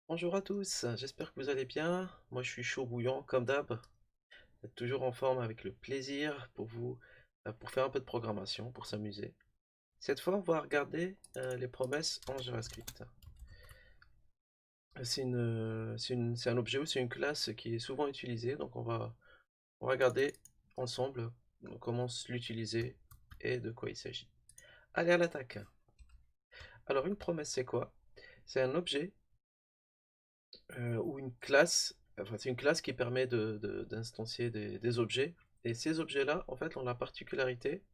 Bonjour à tous, j'espère que vous allez bien. Moi je suis chaud bouillant comme d'hab, toujours en forme avec le plaisir pour vous, pour faire un peu de programmation, pour s'amuser. Cette fois on va regarder les promesses en JavaScript. C'est un objet ou c'est une classe qui est souvent utilisée, donc on va regarder ensemble comment l'utiliser et de quoi il s'agit. Allez à l'attaque. Alors une promesse c'est quoi? C'est un objet ou une classe, enfin c'est une classe qui permet d'instancier des objets. Et ces objets-là, en fait, ont la particularité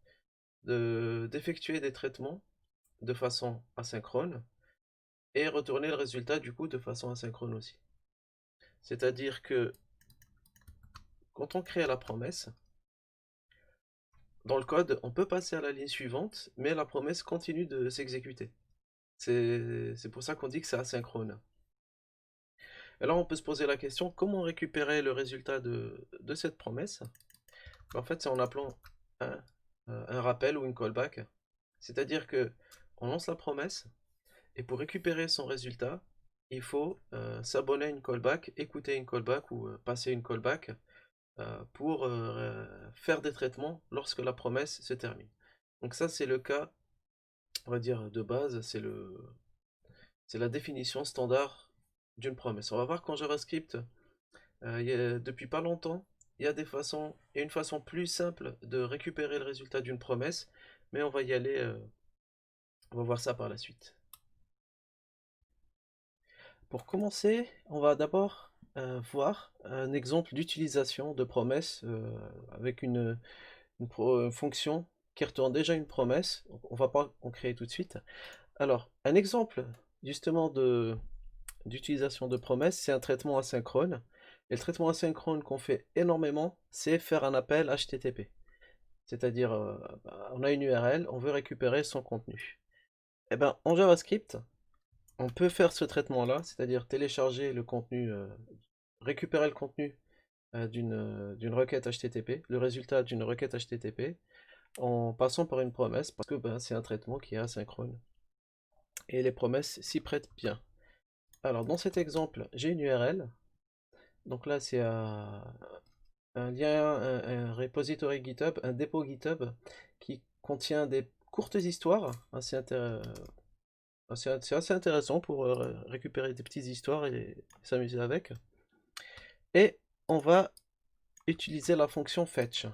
d'effectuer des traitements de façon asynchrone et retourner le résultat du coup de façon asynchrone aussi. C'est-à-dire que quand on crée la promesse, dans le code, on peut passer à la ligne suivante, mais la promesse continue de s'exécuter. C'est pour ça qu'on dit que c'est asynchrone. Et là, on peut se poser la question, comment récupérer le résultat de cette promesse? En fait, c'est en appelant un, un rappel ou une callback. C'est-à-dire que on lance la promesse et pour récupérer son résultat, il faut s'abonner à une callback, écouter une callback ou passer une callback pour faire des traitements lorsque la promesse se termine. Donc ça, c'est le cas, on va dire, de base, c'est la définition standard d'une promesse. On va voir qu'en JavaScript, depuis pas longtemps, il y a des façons, et une façon plus simple de récupérer le résultat d'une promesse, mais on va y aller, on va voir ça par la suite. Pour commencer, on va d'abord voir un exemple d'utilisation de promesse avec une fonction qui retourne déjà une promesse. On va pas en créer tout de suite. Alors, un exemple justement d'utilisation de promesse, c'est un traitement asynchrone. Et le traitement asynchrone qu'on fait énormément, c'est faire un appel HTTP. C'est-à-dire, on a une URL, on veut récupérer son contenu. Et ben, en JavaScript, on peut faire ce traitement-là, c'est-à-dire télécharger le contenu, récupérer le contenu d'une requête HTTP, le résultat d'une requête HTTP, en passant par une promesse, parce que ben, c'est un traitement qui est asynchrone. Et les promesses s'y prêtent bien. Alors, dans cet exemple, j'ai une URL. Donc là, c'est un lien, un repository GitHub, un dépôt GitHub qui contient des courtes histoires c'est assez intéressant pour récupérer des petites histoires et s'amuser avec. Et on va utiliser la fonction fetch.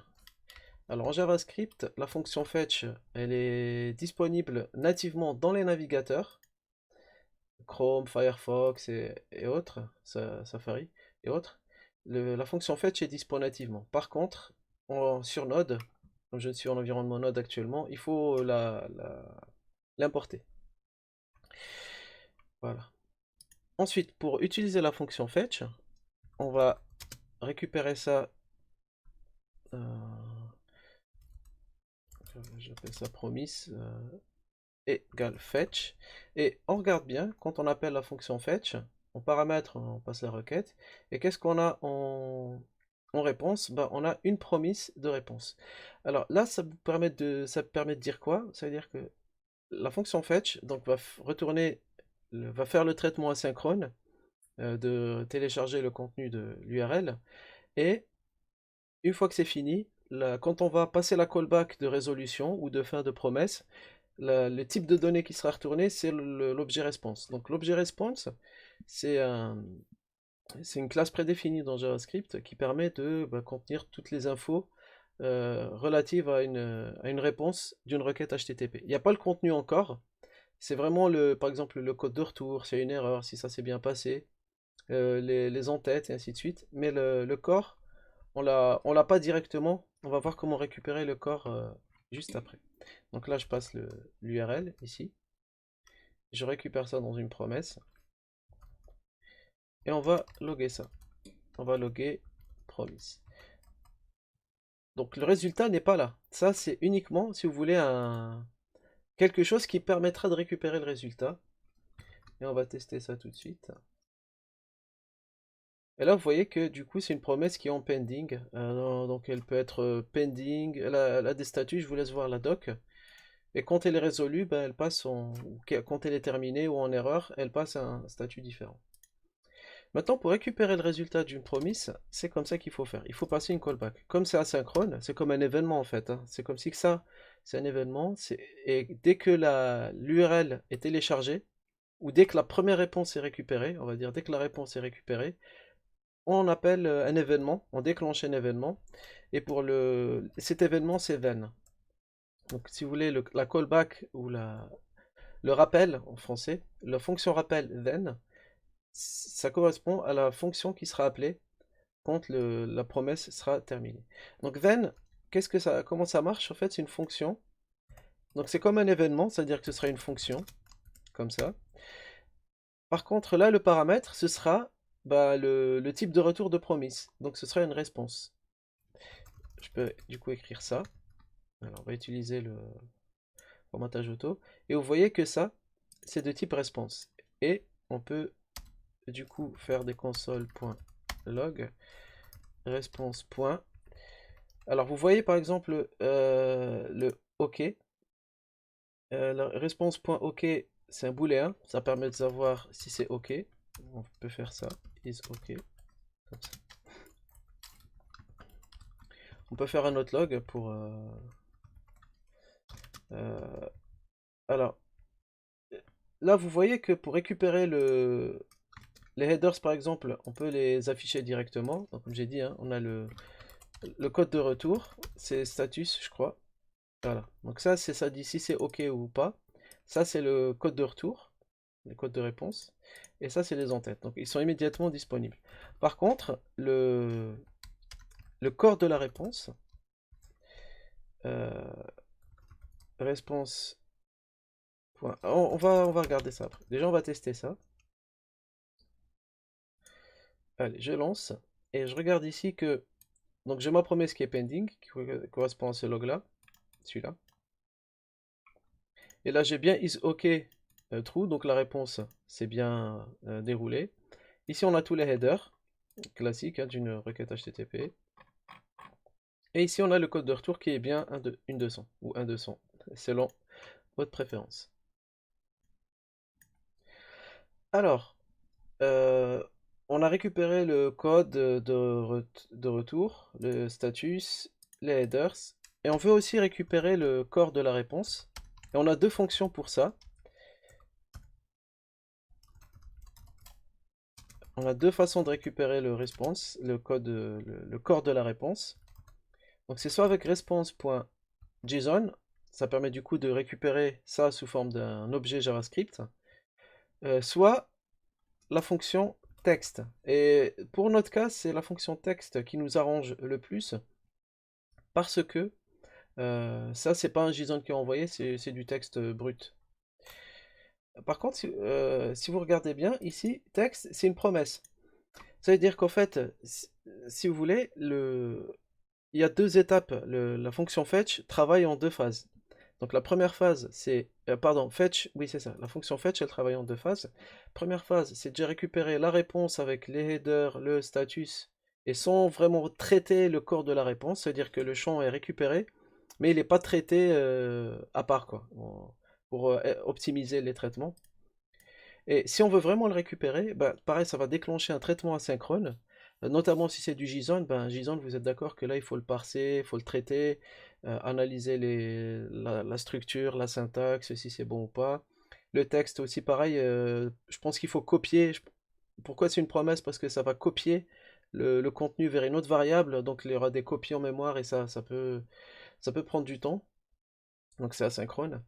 Alors en JavaScript, la fonction fetch, elle est disponible nativement dans les navigateurs, Chrome, Firefox et autres, Safari et autres. La fonction fetch est disponible nativement. Par contre, sur Node, comme je suis en environnement Node actuellement, il faut l'importer. Voilà. Ensuite, pour utiliser la fonction fetch, on va récupérer ça. euh, J'appelle ça promise égale fetch. Et on regarde bien, quand on appelle la fonction fetch, on paramètre, on passe la requête. Et qu'est-ce qu'on a en réponse? Ben, on a une promise de réponse. Alors là, ça permet de dire quoi? Ça veut dire que la fonction fetch donc, retourner, va faire le traitement asynchrone de télécharger le contenu de l'URL. Et une fois que c'est fini, quand on va passer la callback de résolution ou de fin de promesse, le type de données qui sera retourné, c'est l'objet response. Donc l'objet response, c'est c'est une classe prédéfinie dans JavaScript qui permet de contenir toutes les infos relatives à une réponse d'une requête HTTP. Il n'y a pas le contenu encore, c'est vraiment par exemple le code de retour, s'il y a une erreur, si ça s'est bien passé, les en-têtes et ainsi de suite. Mais le corps, on l'a pas directement. On va voir comment récupérer le corps juste après. Donc là, je passe l'URL ici. Je récupère ça dans une promesse. Et on va loguer ça. On va loguer promise. Donc le résultat n'est pas là. Ça, c'est uniquement, si vous voulez, quelque chose qui permettra de récupérer le résultat. Et on va tester ça tout de suite. Et là, vous voyez que du coup, c'est une promesse qui est en pending. Donc, elle peut être pending. Elle a des statuts, je vous laisse voir la doc. Et quand elle est résolue, ben, elle passe quand elle est terminée ou en erreur, elle passe à un statut différent. Maintenant, pour récupérer le résultat d'une promise, c'est comme ça qu'il faut faire. Il faut passer une callback. Comme c'est asynchrone, c'est comme un événement en fait, hein. C'est comme si que ça, c'est un événement. Et dès que l'URL est téléchargée, ou dès que la première réponse est récupérée, on va dire dès que la réponse est récupérée, on appelle un événement, on déclenche un événement. Et pour cet événement, c'est then. Donc si vous voulez, la callback ou le rappel en français, la fonction rappel then, ça correspond à la fonction qui sera appelée quand la promesse sera terminée. Donc then, comment ça marche? En fait, c'est une fonction. Donc c'est comme un événement, c'est-à-dire que ce sera une fonction, comme ça. Par contre, là, le paramètre, ce sera bah, le type de retour de promise. Donc ce sera une réponse. Je peux du coup écrire ça. Alors, on va utiliser le formatage auto. Et vous voyez que ça, c'est de type response. Et on peut du coup faire des console.log response. Alors vous voyez par exemple le OK. La response.OK, c'est un booléen. Ça permet de savoir si c'est OK. On peut faire ça. Is OK. Comme ça. On peut faire un autre log pour... alors, là vous voyez que pour récupérer les headers par exemple, on peut les afficher directement. Donc comme j'ai dit, hein, on a le code de retour, c'est status je crois. Voilà, donc ça dit si c'est OK ou pas. Ça c'est le code de retour, le code de réponse. Et ça c'est les en-têtes, donc ils sont immédiatement disponibles. Par contre, le corps de la réponse, euh, réponse. On va regarder ça après. Déjà on va tester ça. Allez, je lance. Et je regarde ici que... Donc j'ai ma promesse qui est pending, qui correspond à ce log-là, celui-là. Et là j'ai bien is OK true, donc la réponse s'est bien déroulée. Ici on a tous les headers, classiques hein, d'une requête HTTP. Et ici on a le code de retour qui est bien une 200 ou 1.200, selon votre préférence. Alors, on a récupéré le code de retour, le status, les headers, et on veut aussi récupérer le corps de la réponse. Et on a deux fonctions pour ça. On a deux façons de récupérer le response, le corps de la réponse. Donc c'est soit avec response.json, ça permet du coup de récupérer ça sous forme d'un objet JavaScript, soit la fonction texte. Et pour notre cas, c'est la fonction texte qui nous arrange le plus, parce que ça, c'est pas un JSON qui est envoyé, c'est du texte brut. Par contre, si vous regardez bien, ici, texte, c'est une promesse. Ça veut dire qu'en fait, si vous voulez, il y a deux étapes. La fonction fetch travaille en deux phases. Donc la première phase, c'est... pardon, fetch, oui c'est ça. La fonction fetch, elle travaille en deux phases. Première phase, c'est déjà récupérer la réponse avec les headers, le status, et sans vraiment traiter le corps de la réponse. C'est-à-dire que le champ est récupéré, mais il n'est pas traité à part, quoi, pour optimiser les traitements. Et si on veut vraiment le récupérer, bah, pareil, ça va déclencher un traitement asynchrone, notamment si c'est du JSON. Ben, JSON, vous êtes d'accord que là, il faut le parser, il faut le traiter, analyser la structure, la syntaxe, si c'est bon ou pas. Le texte aussi, pareil, je pense qu'il faut copier. Pourquoi c'est une promesse? Parce que ça va copier le contenu vers une autre variable, donc il y aura des copies en mémoire et ça peut prendre du temps, donc c'est asynchrone.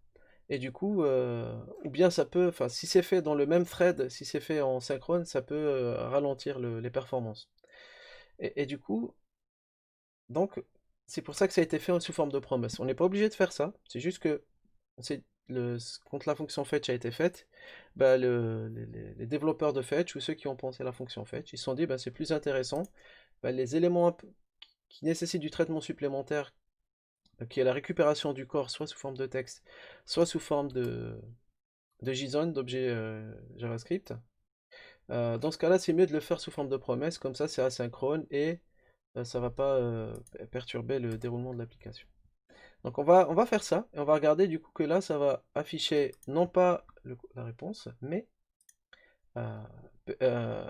Et du coup, ou bien ça peut, enfin, si c'est fait dans le même thread, si c'est fait en synchrone, ça peut ralentir les performances. Et du coup, donc, c'est pour ça que ça a été fait sous forme de promesse. On n'est pas obligé de faire ça, c'est juste que quand la fonction fetch a été faite, bah, les développeurs de fetch ou ceux qui ont pensé la fonction fetch, ils se sont dit, bah, c'est plus intéressant, bah, les éléments qui nécessitent du traitement supplémentaire, qui est la récupération du corps, soit sous forme de texte, soit sous forme de JSON, d'objets JavaScript. Dans ce cas-là, c'est mieux de le faire sous forme de promesse, comme ça c'est asynchrone et ça va pas perturber le déroulement de l'application. Donc on va faire ça, et on va regarder du coup que là, ça va afficher non pas la réponse, mais euh, euh,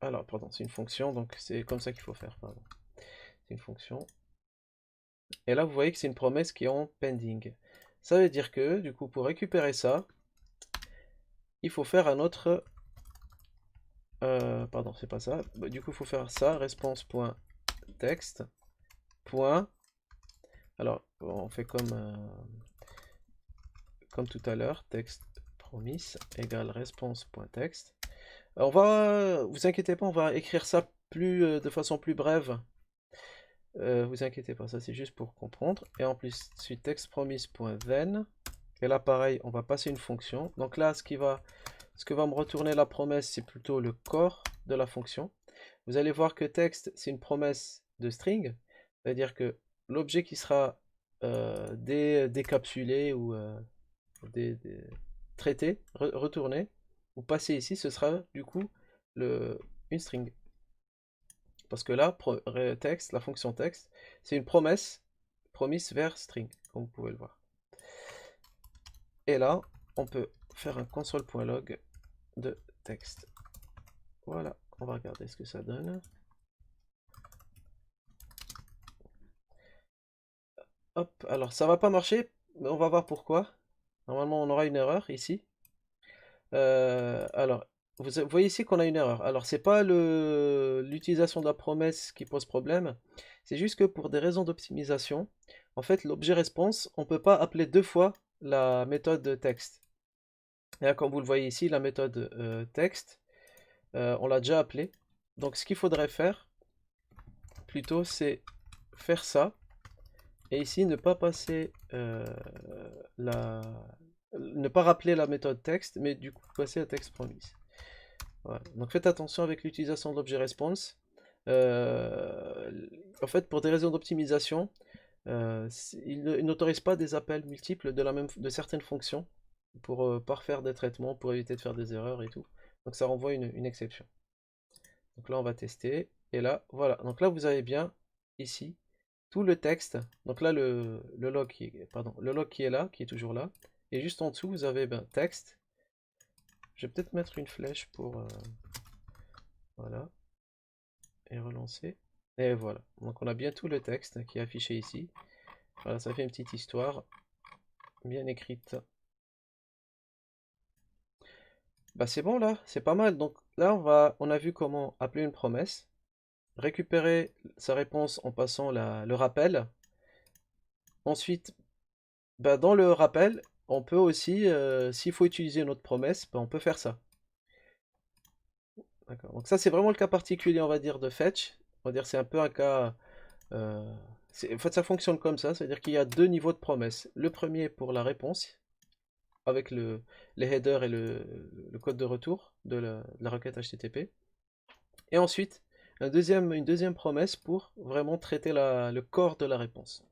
Alors, pardon, c'est une fonction, donc c'est comme ça qu'il faut faire, pardon. C'est une fonction. Et là, vous voyez que c'est une promesse qui est en pending. Ça veut dire que, du coup, pour récupérer ça, il faut faire un autre... pardon, c'est pas ça. Bah, du coup, il faut faire ça, response.text. Point. Alors, on fait comme tout à l'heure, text promise égale response.text. On va, vous inquiétez pas, on va écrire ça de façon plus brève. Vous inquiétez pas, ça c'est juste pour comprendre. Et en plus, suite textPromise.then. Et là, pareil, on va passer une fonction. Donc là, ce que va me retourner la promesse, c'est plutôt le corps de la fonction. Vous allez voir que text, c'est une promesse de string. C'est-à-dire que l'objet qui sera décapsulé ou traité, retourné, ou passé ici, ce sera du coup une string. Parce que là, text, la fonction text, c'est une promesse, promise vers string, comme vous pouvez le voir. Et là, on peut faire un console.log de texte. Voilà, on va regarder ce que ça donne. Hop, alors ça va pas marcher, mais on va voir pourquoi. Normalement, on aura une erreur ici. Alors, vous voyez ici qu'on a une erreur. Alors, c'est pas l'utilisation de la promesse qui pose problème. C'est juste que pour des raisons d'optimisation, en fait, l'objet response, on peut pas appeler deux fois la méthode text. Et là, comme vous le voyez ici, la méthode text, on l'a déjà appelée. Donc, ce qu'il faudrait faire, plutôt, c'est faire ça. Et ici, ne pas passer ne pas rappeler la méthode text, mais du coup passer à text promise. Voilà. Donc faites attention avec l'utilisation de l'objet response. En fait, pour des raisons d'optimisation, il n'autorise pas des appels multiples de certaines fonctions pour pas refaire des traitements, pour éviter de faire des erreurs et tout. Donc ça renvoie une exception. Donc là, on va tester. Et là, voilà. Donc là, vous avez bien ici tout le texte. Donc là, le log le log qui est là, qui est toujours là. Et juste en dessous, vous avez texte. Je vais peut-être mettre une flèche pour voilà, et relancer. Et voilà. Donc on a bien tout le texte qui est affiché ici. Voilà, ça fait une petite histoire bien écrite. Bah c'est bon là, c'est pas mal. Donc là, on a vu comment appeler une promesse, récupérer sa réponse en passant le rappel. Ensuite, bah, dans le rappel, on peut aussi, s'il faut utiliser une autre promesse, bah, on peut faire ça. D'accord. Donc ça, c'est vraiment le cas particulier, on va dire, de fetch. On va dire c'est un peu un cas... euh, en fait, ça fonctionne comme ça, c'est-à-dire qu'il y a deux niveaux de promesses. Le premier pour la réponse, avec les headers et le code de retour de la requête HTTP. Et ensuite, une deuxième promesse pour vraiment traiter le corps de la réponse.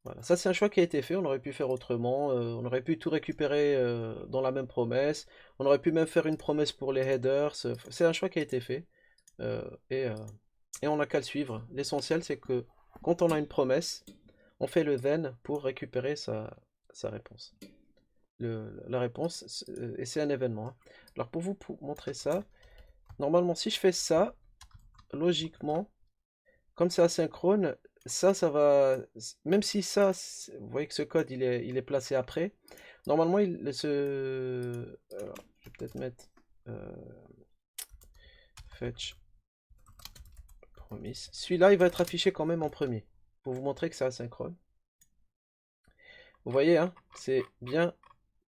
Voilà. Ça, c'est un choix qui a été fait. On aurait pu faire autrement. On aurait pu tout récupérer dans la même promesse. On aurait pu même faire une promesse pour les headers. C'est un choix qui a été fait. Euh, et, euh, et on n'a qu'à le suivre. L'essentiel, c'est que quand on a une promesse, on fait le then pour récupérer sa réponse. La réponse, et c'est un événement, hein. Alors pour vous montrer ça, normalement si je fais ça, logiquement, comme c'est asynchrone, ça va, même si ça, vous voyez que ce code il est placé après, normalement alors, je vais peut-être mettre fetch promise. Celui-là il va être affiché quand même en premier, pour vous montrer que c'est asynchrone. Vous voyez, hein, c'est bien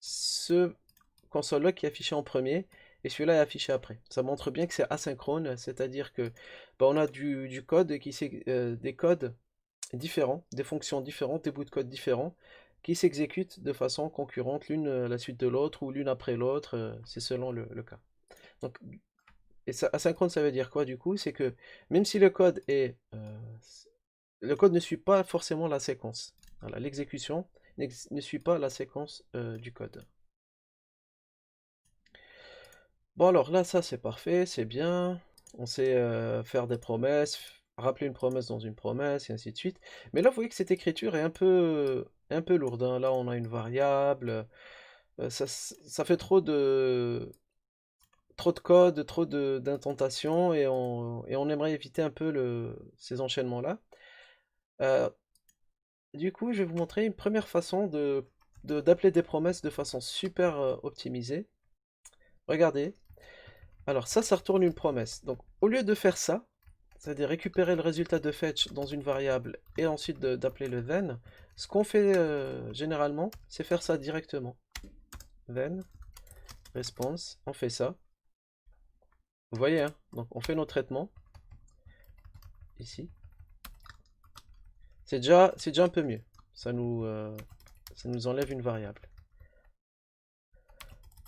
ce console-log qui est affiché en premier et celui-là est affiché après. Ça montre bien que c'est asynchrone, c'est-à-dire que bah, on a du code des codes différents, des fonctions différentes, des bouts de code différents qui s'exécutent de façon concurrente l'une à la suite de l'autre ou l'une après l'autre, c'est selon le cas. Donc, et ça, asynchrone, ça veut dire quoi du coup? C'est que même si le code ne suit pas forcément la séquence. Voilà, l'exécution ne suit pas la séquence du code. Bon alors là, ça c'est parfait, c'est bien. On sait faire des promesses, rappeler une promesse dans une promesse, et ainsi de suite. Mais là, vous voyez que cette écriture est un peu lourde, hein. Là, on a une variable. Ça fait trop de code, trop d'intentation, et on aimerait éviter un peu ces enchaînements-là. Euh, du coup, je vais vous montrer une première façon d'appeler des promesses de façon super optimisée. Regardez. Alors ça retourne une promesse. Donc au lieu de faire ça, c'est-à-dire récupérer le résultat de fetch dans une variable et ensuite d'appeler le then, ce qu'on fait généralement, c'est faire ça directement. Then, response, on fait ça. Vous voyez, hein? Donc on fait nos traitements, ici. C'est déjà un peu mieux. Ça nous enlève une variable.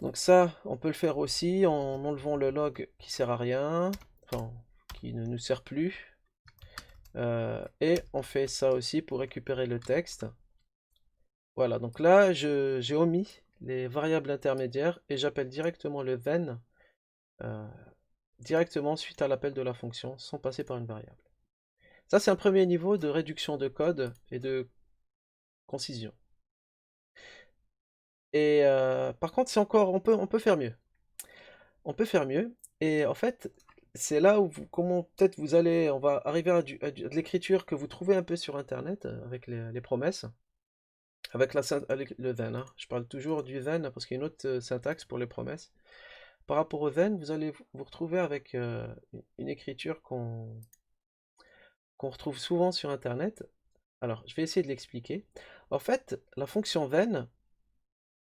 Donc ça, on peut le faire aussi en enlevant le log qui sert à rien, enfin, qui ne nous sert plus. Et on fait ça aussi pour récupérer le texte. Voilà, donc là, j'ai omis les variables intermédiaires et j'appelle directement le then directement suite à l'appel de la fonction sans passer par une variable. Ça, c'est un premier niveau de réduction de code et de concision. Et par contre, c'est encore, on peut faire mieux. On peut faire mieux. Et en fait, c'est là où comment peut-être vous allez, on va arriver à de l'écriture que vous trouvez un peu sur Internet avec les promesses. Avec le then, hein. Je parle toujours du then parce qu'il y a une autre syntaxe pour les promesses. Par rapport au then, vous allez vous retrouver avec une écriture qu'on retrouve souvent sur Internet. Alors, je vais essayer de l'expliquer. En fait, la fonction then,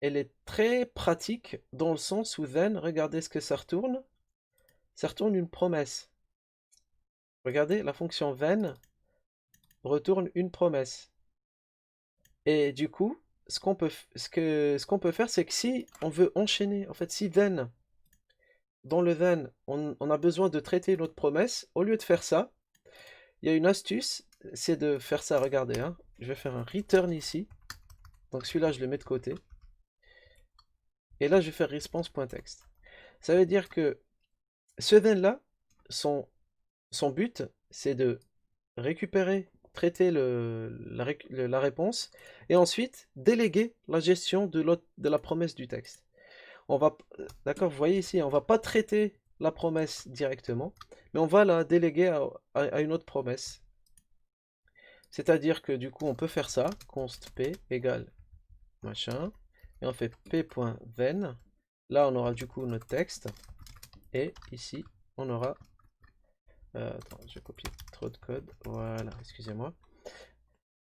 elle est très pratique dans le sens où then, regardez ce que ça retourne. Ça retourne une promesse. Regardez, la fonction then retourne une promesse. Et du coup, ce qu'on peut faire, c'est que si on veut enchaîner, en fait, si then, dans le then, on a besoin de traiter notre promesse, au lieu de faire ça, il y a une astuce, c'est de faire ça, regardez, hein. Je vais faire un return ici. Donc celui-là, je le mets de côté. Et là, je vais faire response.text. Ça veut dire que ce then-là, son but, c'est de récupérer, traiter la réponse, et ensuite déléguer la gestion de la promesse du texte. On va, d'accord, vous voyez ici, on va pas traiter la promesse directement, mais on va la déléguer à une autre promesse. C'est-à-dire que du coup, on peut faire ça, const p égale machin, et on fait p.then. Là, on aura du coup notre texte, et ici, on aura... attends, je vais copier trop de code. Voilà, excusez-moi.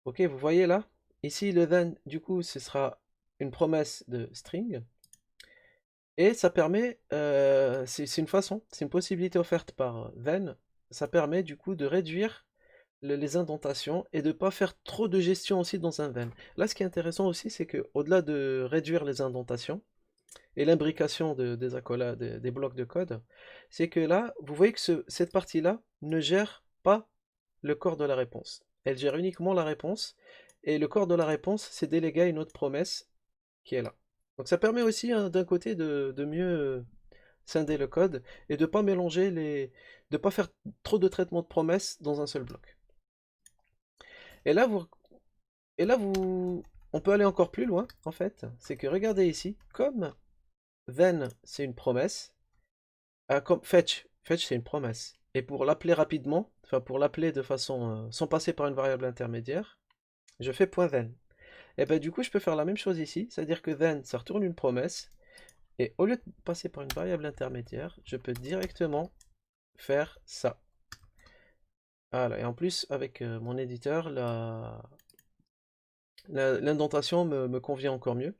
Ok, vous voyez là, ici le then, du coup, ce sera une promesse de string. Et ça permet, c'est une façon, c'est une possibilité offerte par then, ça permet du coup de réduire les indentations et de ne pas faire trop de gestion aussi dans un then. Là, ce qui est intéressant aussi, c'est que au-delà de réduire les indentations et l'imbrication des accolades, des blocs de code, c'est que là, vous voyez que cette partie-là ne gère pas le corps de la réponse. Elle gère uniquement la réponse, et le corps de la réponse, c'est délégué à une autre promesse qui est là. Donc ça permet aussi hein, d'un côté de mieux scinder le code et de pas mélanger de pas faire trop de traitements de promesses dans un seul bloc. Et là on peut aller encore plus loin en fait. C'est que regardez ici, comme then c'est une promesse, comme fetch c'est une promesse. Et pour l'appeler rapidement, enfin pour l'appeler de façon sans passer par une variable intermédiaire, je fais .then. Et ben du coup je peux faire la même chose ici, c'est-à-dire que then ça retourne une promesse. Et au lieu de passer par une variable intermédiaire, je peux directement faire ça. Voilà, et en plus, avec mon éditeur, l'indentation me convient encore mieux.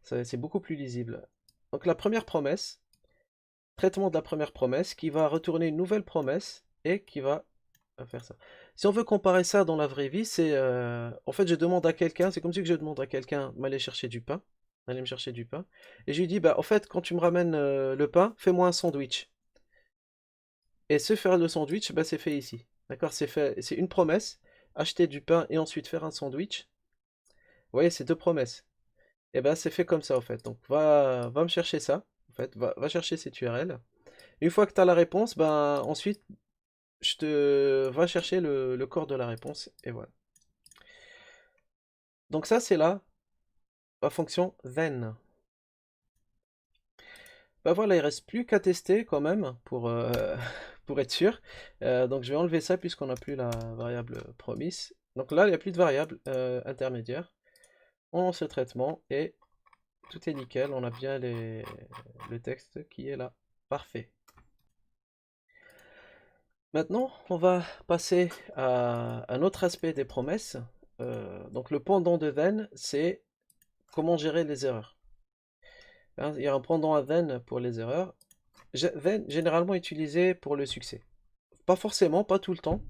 C'est beaucoup plus lisible. Donc la première promesse, traitement de la première promesse, qui va retourner une nouvelle promesse et qui va faire ça. Si on veut comparer ça dans la vraie vie, c'est en fait je demande à quelqu'un, c'est comme si je demande à quelqu'un d'aller chercher du pain, d'aller me chercher du pain, et je lui dis bah en fait quand tu me ramènes le pain, fais-moi un sandwich. Et ce faire le sandwich, bah, c'est fait ici. D'accord, c'est une promesse, acheter du pain et ensuite faire un sandwich. Vous voyez, c'est deux promesses. Et ben c'est fait comme ça en fait. Donc va me chercher ça, en fait, va chercher cette URL. Une fois que tu as la réponse, ben ensuite va chercher le corps de la réponse et voilà. Donc ça c'est là la fonction then. Bah voilà, il reste plus qu'à tester quand même pour, pour être sûr. Donc je vais enlever ça puisqu'on n'a plus la variable promise. Donc là, il n'y a plus de variable intermédiaire. On lance le traitement et tout est nickel. On a bien le texte qui est là. Parfait. Maintenant, on va passer à un autre aspect des promesses. Donc le pendant de then, c'est comment gérer les erreurs. Hein, il y a un pendant à then pour les erreurs. Then, généralement utilisé pour le succès. Pas forcément, pas tout le temps,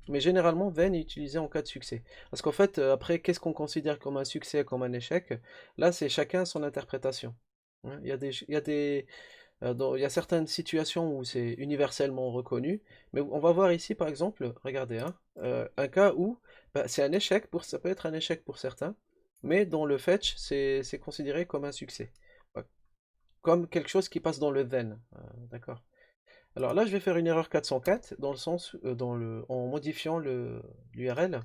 mais généralement then est utilisé en cas de succès. Parce qu'en fait, après, qu'est-ce qu'on considère comme un succès, comme un échec? Là, c'est chacun son interprétation. Hein, il y a certaines situations où c'est universellement reconnu, mais on va voir ici, par exemple, regardez, hein, un cas où bah, c'est un échec, ça peut être un échec pour certains, mais dans le fetch, c'est considéré comme un succès. Comme quelque chose qui passe dans le then, d'accord? Alors là, je vais faire une erreur 404 dans le sens, en modifiant l'URL.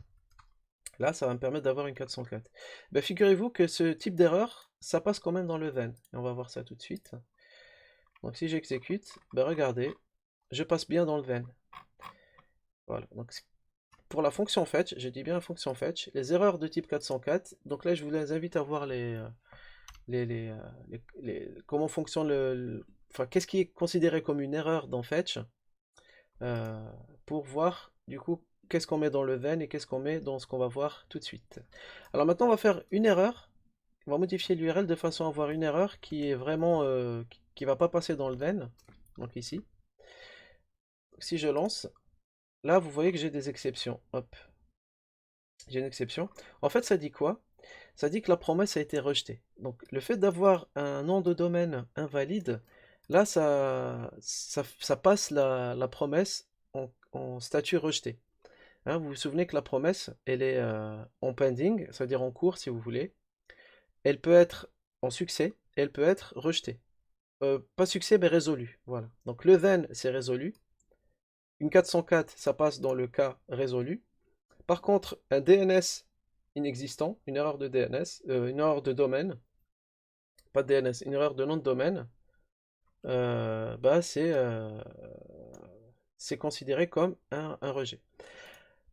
Là, ça va me permettre d'avoir une 404. Ben, figurez-vous que ce type d'erreur, ça passe quand même dans le then. Et on va voir ça tout de suite. Donc si j'exécute, ben regardez, je passe bien dans le then. Voilà. Donc pour la fonction fetch, je dis bien la fonction fetch, les erreurs de type 404. Donc là, je vous les invite à voir comment fonctionne enfin, qu'est-ce qui est considéré comme une erreur dans fetch. euh, pour voir du coup qu'est-ce qu'on met dans le then et qu'est-ce qu'on met dans ce qu'on va voir tout de suite. Alors maintenant on va faire une erreur, on va modifier l'URL de façon à avoir une erreur qui est vraiment qui va pas passer dans le then. Donc ici, si je lance, là vous voyez que j'ai des exceptions. Hop, j'ai une exception. En fait ça dit quoi? Ça dit que la promesse a été rejetée. Donc le fait d'avoir un nom de domaine invalide, là ça passe la promesse en statut rejeté. Hein, vous vous souvenez que la promesse, elle est en pending, c'est-à-dire en cours si vous voulez. Elle peut être en succès, et elle peut être rejetée. Pas succès, mais résolu. Voilà. Donc le then, c'est résolu. Une 404, ça passe dans le cas résolu. Par contre, un DNS inexistant, une erreur de DNS, une erreur de domaine, pas de DNS, une erreur de nom de domaine, bah c'est considéré comme un rejet.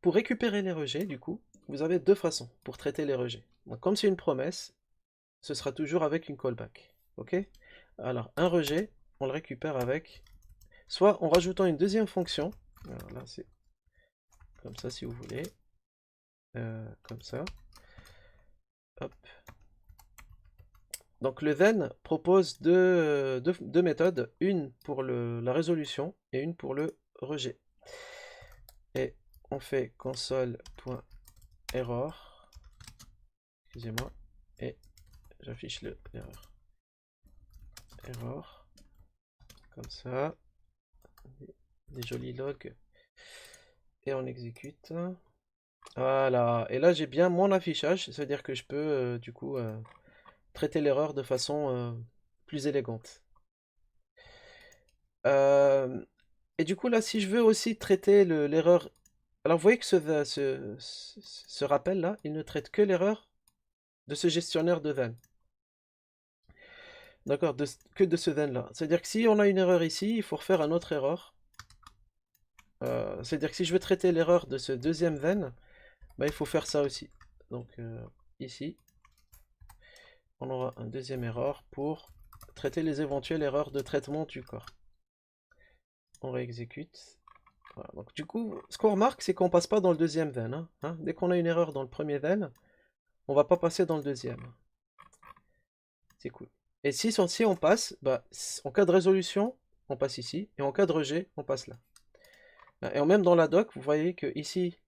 Pour récupérer les rejets, du coup, vous avez deux façons pour traiter les rejets. Donc, comme c'est une promesse, ce sera toujours avec une callback. Ok? Alors, un rejet, on le récupère avec soit en rajoutant une deuxième fonction. Alors là, c'est comme ça si vous voulez. Comme ça. Hop. Donc, le then propose deux méthodes, une pour la résolution et une pour le rejet. Et on fait console.error. Excusez-moi. Et j'affiche l'erreur. Error. Comme ça. Des jolis logs. Et on exécute. Voilà. Et là, j'ai bien mon affichage. C'est-à-dire que je peux, du coup, traiter l'erreur de façon plus élégante. Euh, et du coup, là, si je veux aussi traiter l'erreur... Alors, vous voyez que ce rappel-là, il ne traite que l'erreur de ce gestionnaire de then. D'accord, que de ce then-là. C'est-à-dire que si on a une erreur ici, il faut refaire une autre erreur. C'est-à-dire que si je veux traiter l'erreur de ce deuxième then, bah, il faut faire ça aussi. Donc ici, on aura un deuxième erreur pour traiter les éventuelles erreurs de traitement du corps. On réexécute. Voilà. Donc du coup, ce qu'on remarque, c'est qu'on passe pas dans le deuxième then. Hein. Dès qu'on a une erreur dans le premier then, on va pas passer dans le deuxième. C'est cool. Et si on passe, bah, en cas de résolution, on passe ici, et en cas de rejet, on passe là. Et même dans la doc, vous voyez que ici,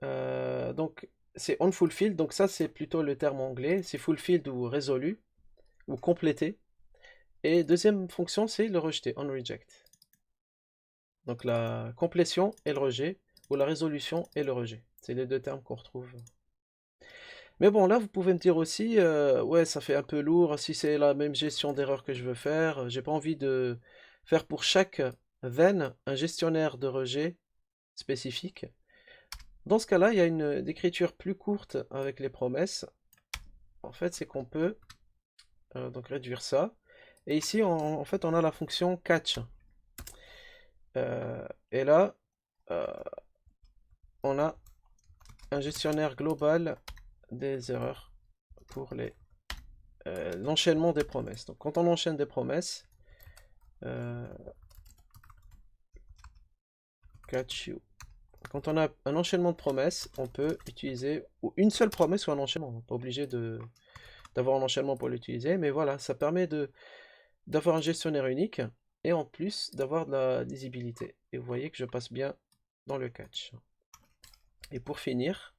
donc c'est unfulfilled, donc ça c'est plutôt le terme anglais, c'est fulfilled ou résolu, ou complété. Et deuxième fonction, c'est le rejeté, onReject. Donc la complétion et le rejet, ou la résolution et le rejet. C'est les deux termes qu'on retrouve. Mais bon, là, vous pouvez me dire aussi, ouais, ça fait un peu lourd, si c'est la même gestion d'erreur que je veux faire, j'ai pas envie de faire pour chaque then un gestionnaire de rejet spécifique. Dans ce cas-là, il y a une écriture plus courte avec les promesses. En fait, c'est qu'on peut donc réduire ça. Et ici, en fait, on a la fonction catch. Et là, euh, on a un gestionnaire global des erreurs pour l'enchaînement des promesses. Donc quand on enchaîne des promesses, catch you. Quand on a un enchaînement de promesses, on peut utiliser ou une seule promesse ou un enchaînement. On n'est pas obligé d'avoir un enchaînement pour l'utiliser, mais voilà, ça permet d'avoir un gestionnaire unique et en plus d'avoir de la lisibilité. Et vous voyez que je passe bien dans le catch. Et pour finir,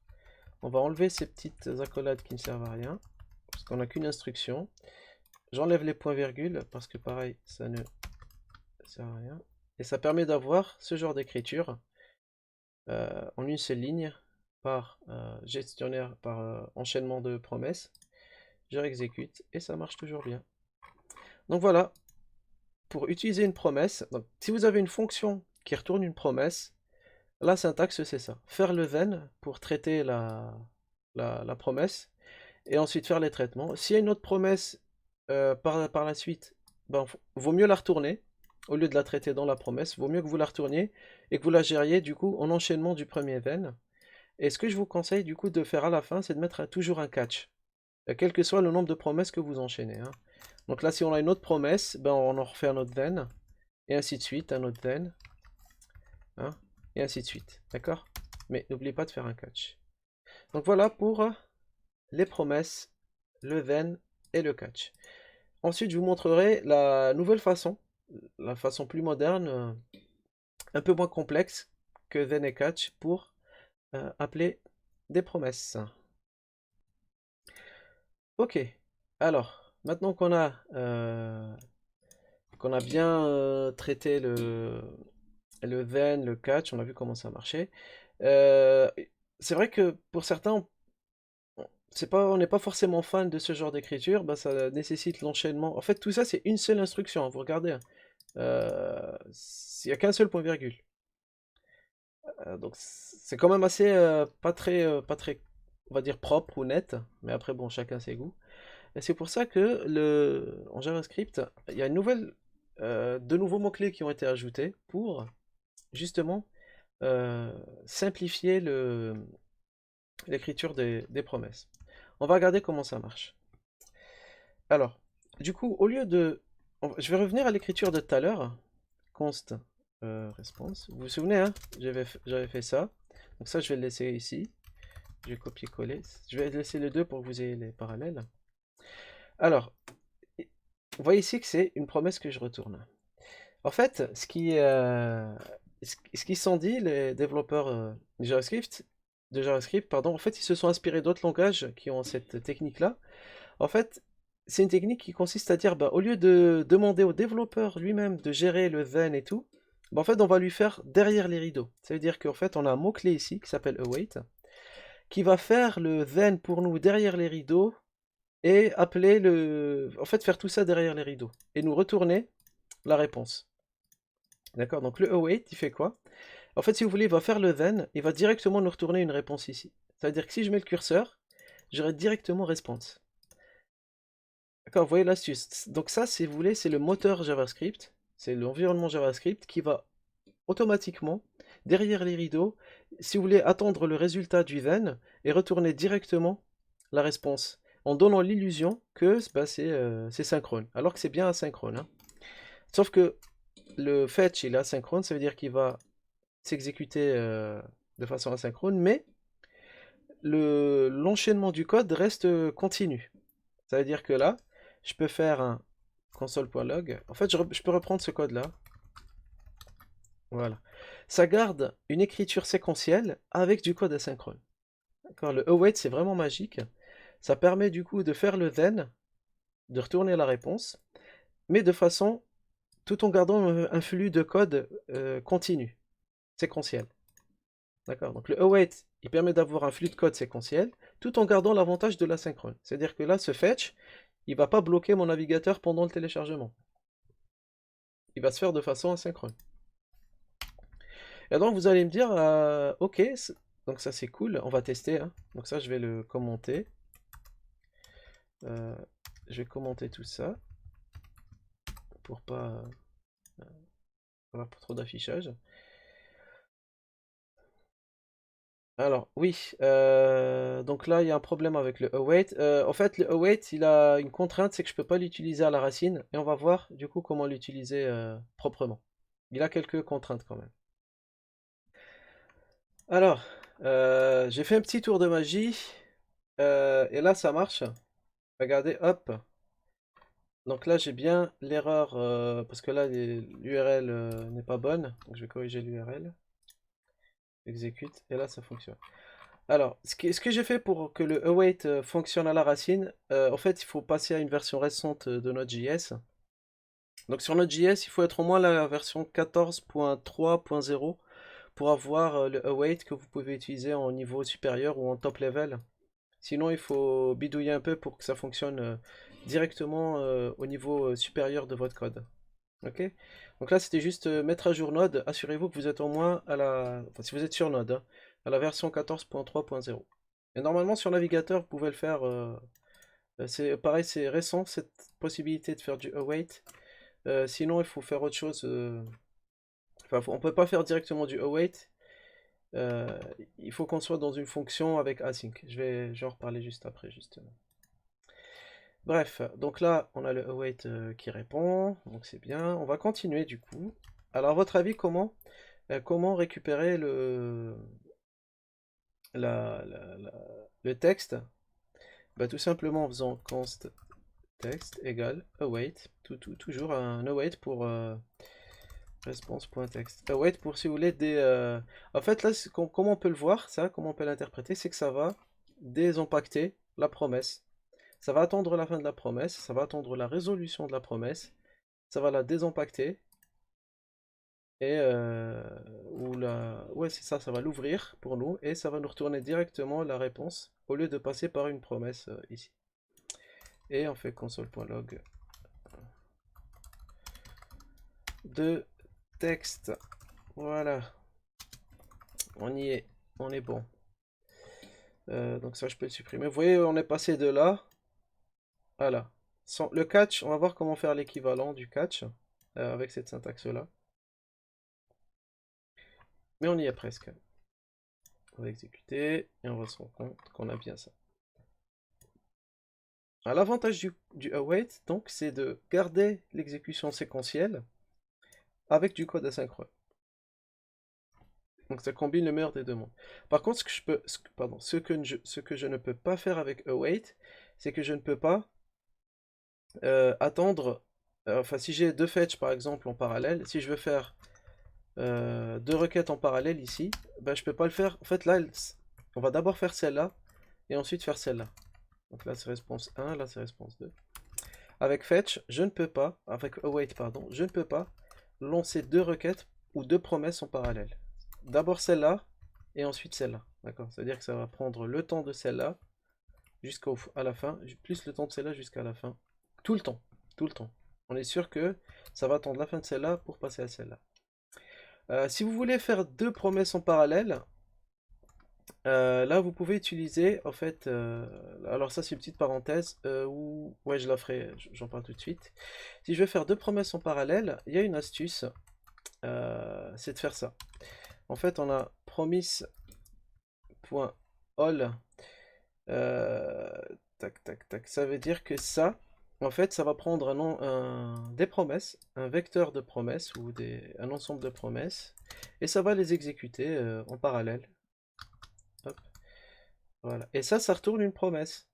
on va enlever ces petites accolades qui ne servent à rien, parce qu'on n'a qu'une instruction. J'enlève les points-virgules, parce que pareil, ça ne sert à rien. Et ça permet d'avoir ce genre d'écriture en une seule ligne, par gestionnaire, par enchaînement de promesses. Je réexécute et ça marche toujours bien. Donc voilà, pour utiliser une promesse, donc, si vous avez une fonction qui retourne une promesse, la syntaxe c'est ça. Faire le then pour traiter la promesse et ensuite faire les traitements. S'il y a une autre promesse par la suite, ben, vaut mieux la retourner. Au lieu de la traiter dans la promesse, vaut mieux que vous la retourniez et que vous la gériez du coup en enchaînement du premier then. Et ce que je vous conseille du coup de faire à la fin, c'est de mettre toujours un catch, quel que soit le nombre de promesses que vous enchaînez. Hein. Donc là, si on a une autre promesse, ben on en refait un autre then, et ainsi de suite, un autre then, hein, et ainsi de suite. D'accord? Mais n'oubliez pas de faire un catch. Donc voilà pour les promesses, le then et le catch. Ensuite, je vous montrerai la nouvelle façon, la façon plus moderne, un peu moins complexe que then et catch pour appeler des promesses. Ok, alors, maintenant qu'on a bien traité le then, le catch, on a vu comment ça marchait. Euh, c'est vrai que pour certains, on n'est pas forcément fan de ce genre d'écriture, bah, ça nécessite l'enchaînement. En fait, tout ça, c'est une seule instruction, hein, vous regardez. Hein. Il n'y a qu'un seul point virgule. Donc c'est quand même assez pas très, on va dire propre ou net, mais après bon, chacun ses goûts. Et c'est pour ça que en JavaScript, il y a de nouveaux mots-clés qui ont été ajoutés pour justement euh, simplifier l'écriture des promesses. On va regarder comment ça marche. Alors, du coup, au lieu de... Je vais revenir à l'écriture de tout à l'heure. Const response. Vous vous souvenez, hein, j'avais fait ça. Donc ça, je vais le laisser ici. Je vais copier-coller. Je vais laisser les deux pour que vous ayez les parallèles. Alors, vous voyez ici que c'est une promesse que je retourne. En fait, ce qui sont dit, les développeurs de JavaScript, pardon, en fait, ils se sont inspirés d'autres langages qui ont cette technique-là. En fait, c'est une technique qui consiste à dire, bah, au lieu de demander au développeur lui-même de gérer le then et tout, bah, en fait, on va lui faire derrière les rideaux. Ça veut dire qu'en fait, on a un mot-clé ici qui s'appelle await, qui va faire le then pour nous derrière les rideaux et en fait, faire tout ça derrière les rideaux et nous retourner la réponse. D'accord? Donc le await, il fait quoi? En fait, si vous voulez, il va faire le then, il va directement nous retourner une réponse ici. Ça veut dire que si je mets le curseur, j'aurai directement response. D'accord, vous voyez l'astuce. Donc ça, si vous voulez, c'est le moteur JavaScript, c'est l'environnement JavaScript qui va automatiquement, derrière les rideaux, si vous voulez attendre le résultat du then et retourner directement la réponse, en donnant l'illusion que bah, c'est synchrone, alors que c'est bien asynchrone. Hein. Sauf que le fetch, il est asynchrone, ça veut dire qu'il va s'exécuter de façon asynchrone, mais l'enchaînement du code reste continu. Ça veut dire que là, je peux faire un console.log. En fait, je peux reprendre ce code-là. Voilà. Ça garde une écriture séquentielle avec du code asynchrone. Le await, c'est vraiment magique. Ça permet du coup de faire le then, de retourner la réponse, mais de façon, tout en gardant un flux de code continu, séquentiel. D'accord. Donc le await, il permet d'avoir un flux de code séquentiel, tout en gardant l'avantage de l'asynchrone. C'est-à-dire que là, ce fetch, il va pas bloquer mon navigateur pendant le téléchargement. Il va se faire de façon asynchrone. Et donc vous allez me dire, ok, donc ça c'est cool, on va tester. Hein. Donc ça je vais le commenter. Je vais commenter tout ça. pour pas avoir trop d'affichage. Alors, oui, donc là, il y a un problème avec le await. En fait, le await, il a une contrainte, c'est que je peux pas l'utiliser à la racine, et on va voir du coup comment l'utiliser proprement. Il a quelques contraintes quand même. Alors, j'ai fait un petit tour de magie, et là, ça marche. Regardez, hop. Donc là, j'ai bien l'erreur, parce que là, l'URL n'est pas bonne, donc je vais corriger l'URL. Exécute, et là, ça fonctionne. Alors, ce que j'ai fait pour que le await fonctionne à la racine, en fait, il faut passer à une version récente de Node.js. Donc sur Node.js, il faut être au moins la version 14.3.0 pour avoir le await que vous pouvez utiliser en niveau supérieur ou en top level. Sinon, il faut bidouiller un peu pour que ça fonctionne directement au niveau supérieur de votre code. Ok? Donc là, c'était juste mettre à jour Node. Assurez-vous que vous êtes au moins à la... Enfin, si vous êtes sur Node, hein, à la version 14.3.0. Et normalement, sur navigateur, vous pouvez le faire. C'est pareil, c'est récent, cette possibilité de faire du await. Sinon, il faut faire autre chose. Enfin, on peut pas faire directement du await. Euh, il faut qu'on soit dans une fonction avec async. Je vais en reparler juste après, justement. Bref, donc là, on a le await qui répond, donc c'est bien. On va continuer du coup. Alors, à votre avis, comment récupérer le texte? Bah, tout simplement en faisant const text égale await, toujours un await pour response.text. Await pour, si vous voulez, des... En fait, là, comment on peut le voir, ça, comment on peut l'interpréter, c'est que ça va désimpacter la promesse. Ça va attendre la fin de la promesse, ça va attendre la résolution de la promesse, ça va la désimpacter, et ouais, c'est ça, ça va l'ouvrir pour nous, et ça va nous retourner directement la réponse, au lieu de passer par une promesse ici. Et on fait console.log de texte. Voilà, on y est, on est bon. Donc ça, je peux le supprimer. Vous voyez, on est passé de là à là. Le catch, on va voir comment faire l'équivalent du catch avec cette syntaxe-là. Mais on y est presque. On va exécuter et on va se rendre compte qu'on a bien ça. L'avantage du await, donc, c'est de garder l'exécution séquentielle avec du code asynchrone. Donc ça combine le meilleur des deux mondes. Par contre, ce que je ne peux pas faire avec await, c'est que je ne peux pas attendre. Enfin, si j'ai deux fetch par exemple en parallèle, si je veux faire deux requêtes en parallèle ici, ben, je peux pas le faire. En fait, là, on va d'abord faire celle-là et ensuite faire celle-là. Donc là, c'est réponse 1, là, c'est réponse 2. Avec fetch, je ne peux pas, avec await, pardon, je ne peux pas lancer deux requêtes ou deux promesses en parallèle. D'abord celle-là et ensuite celle-là. D'accord? C'est-à-dire que ça va prendre le temps de celle-là jusqu'à la fin, plus le temps de celle-là jusqu'à la fin. Tout le temps. Tout le temps. On est sûr que ça va attendre la fin de celle-là pour passer à celle-là. Si vous voulez faire deux promesses en parallèle, là vous pouvez utiliser en fait, alors ça c'est une petite parenthèse, ouais je la ferai, j'en parle tout de suite. Si je veux faire deux promesses en parallèle, il y a une astuce, c'est de faire ça. En fait on a promise.all, tac tac tac, ça veut dire que ça, en fait ça va prendre des promesses, un vecteur de promesses ou un ensemble de promesses, et ça va les exécuter en parallèle. Hop. Voilà. Et ça retourne une promesse.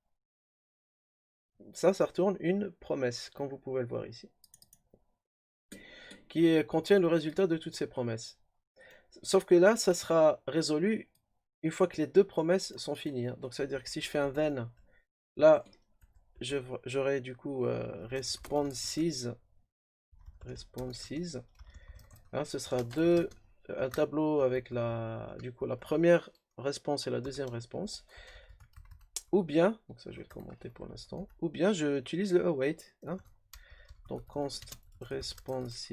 Ça retourne une promesse, comme vous pouvez le voir ici, qui contient le résultat de toutes ces promesses. Sauf que là, ça sera résolu une fois que les deux promesses sont finies, hein. Donc ça veut dire que si je fais un then, là, j'aurai du coup responses, hein, ce sera un tableau avec du coup, la première réponse et la deuxième réponse. Ou bien, donc ça je vais le commenter pour l'instant, ou bien j'utilise le await, hein. Donc const responses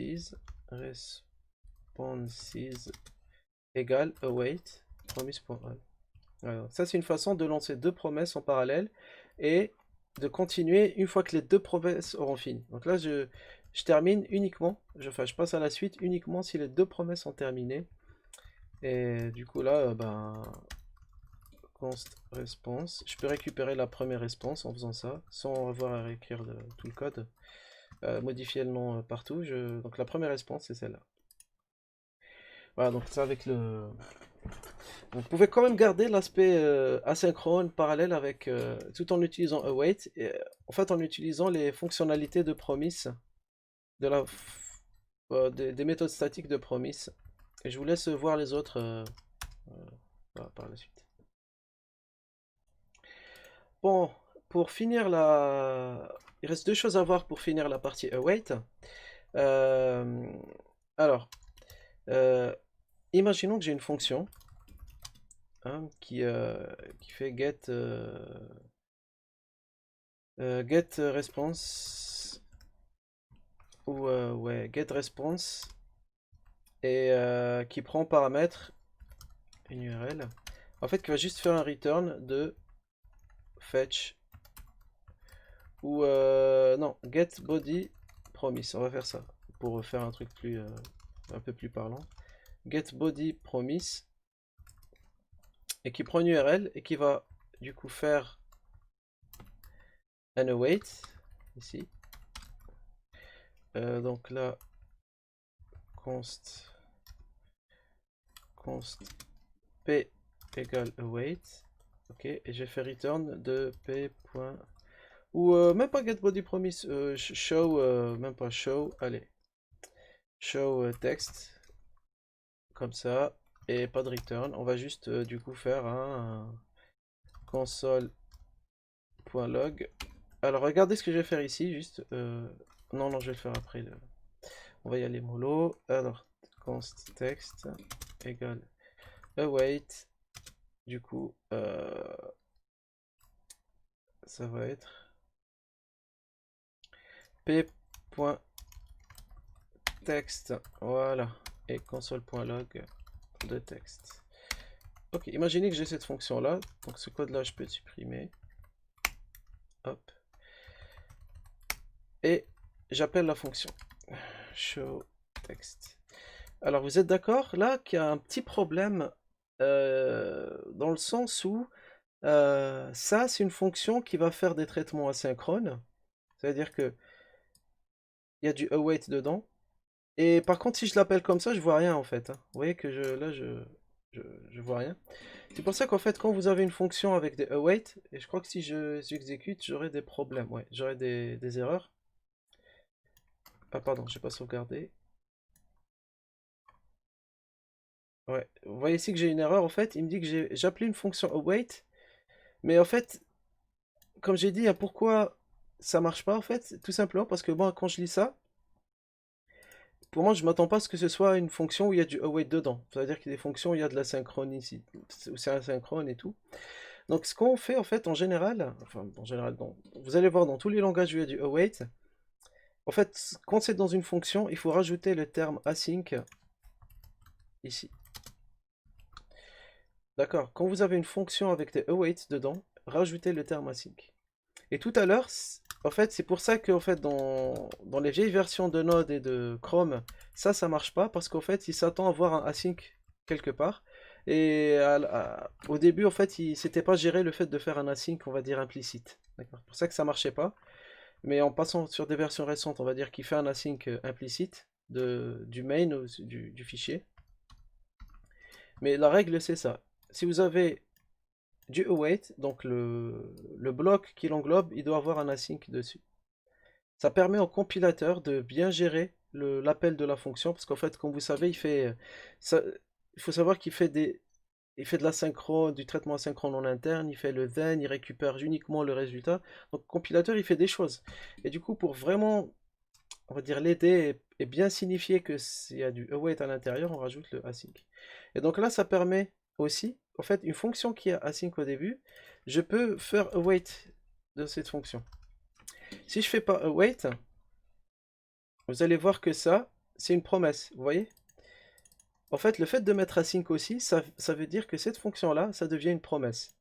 égale await promise.all. Alors, ça c'est une façon de lancer deux promesses en parallèle et de continuer une fois que les deux promesses auront fini. Donc là je je termine uniquement, je passe à la suite uniquement si les deux promesses sont terminées. Et du coup là, const response, je peux récupérer la première response en faisant ça, sans avoir à réécrire tout le code, modifier le nom partout. Donc la première response c'est celle-là. Voilà, donc ça avec le... Vous pouvez quand même garder l'aspect asynchrone, parallèle avec, tout en utilisant await, et, en fait en utilisant les fonctionnalités de promise de des méthodes statiques de promise. Et je vous laisse voir les autres par la suite. Bon, pour finir il reste deux choses à voir pour finir la partie await. Euh, alors, imaginons que j'ai une fonction hein, qui fait get response ou ouais, get response et qui prend en paramètre une URL. En fait, qui va juste faire un return de fetch ou non, get body promise. On va faire ça pour faire un truc plus un peu plus parlant. Get body promise et qui prend une URL et qui va du coup faire un await ici. Donc là const p égale await. Ok, et j'ai fait return de p. Ou même pas get body promise, show, même pas show, allez, show text, comme ça, et pas de return. On va juste du coup faire un console.log. Alors regardez ce que je vais faire ici, juste, non, non, je vais le faire après. On va y aller mollo. Alors, const text égale await. Du coup, ça va être p.text, voilà, et console.log de texte. Ok, imaginez que j'ai cette fonction là, donc ce code là je peux le supprimer. Hop. Et j'appelle la fonction show text. Alors vous êtes d'accord là qu'il y a un petit problème dans le sens où ça c'est une fonction qui va faire des traitements asynchrones. C'est-à-dire que il y a du await dedans. Et par contre si je l'appelle comme ça je vois rien en fait. Hein. Vous voyez que là je vois rien. C'est pour ça qu'en fait quand vous avez une fonction avec des await, et je crois que si j'exécute j'aurai des problèmes. Ouais, j'aurai des erreurs. Ah pardon, j'ai pas sauvegardé. Ouais, vous voyez ici que j'ai une erreur en fait, il me dit que j'ai appelé une fonction await, mais en fait, comme j'ai dit, hein, pourquoi ça marche pas en fait, tout simplement parce que moi quand je lis ça, pour moi je m'attends pas à ce que ce soit une fonction où il y a du await dedans, c'est-à-dire qu'il y a des fonctions où il y a de la synchronicité, où c'est asynchrone et tout. Donc ce qu'on fait en fait en général, enfin en général, vous allez voir dans tous les langages où il y a du await, en fait quand c'est dans une fonction, il faut rajouter le terme async ici. D'accord, quand vous avez une fonction avec des awaits dedans, rajoutez le terme async. Et tout à l'heure, en fait, c'est pour ça que en fait, dans les vieilles versions de Node et de Chrome, ça marche pas, parce qu'en fait, il s'attend à voir un async quelque part. Et au début, en fait, il s'était pas géré le fait de faire un async, on va dire, implicite. D'accord, c'est pour ça que ça marchait pas. Mais en passant sur des versions récentes, on va dire qu'il fait un async implicite du main, du fichier. Mais la règle, c'est ça. Si vous avez du await, donc le bloc qui l'englobe, il doit avoir un async dessus. Ça permet au compilateur de bien gérer l'appel de la fonction, parce qu'en fait, comme vous savez, il faut savoir qu'il fait il fait de l'asynchrone, du traitement asynchrone en interne, il fait le then, il récupère uniquement le résultat. Donc le compilateur, il fait des choses. Et du coup, pour vraiment, on va dire, l'aider et bien signifier que s'il y a du await à l'intérieur, on rajoute le async. Et donc là, ça permet aussi, en fait, une fonction qui a async au début, je peux faire await de cette fonction. Si je fais pas await, vous allez voir que ça, c'est une promesse, vous voyez? En fait, le fait de mettre async aussi, ça veut dire que cette fonction-là, ça devient une promesse.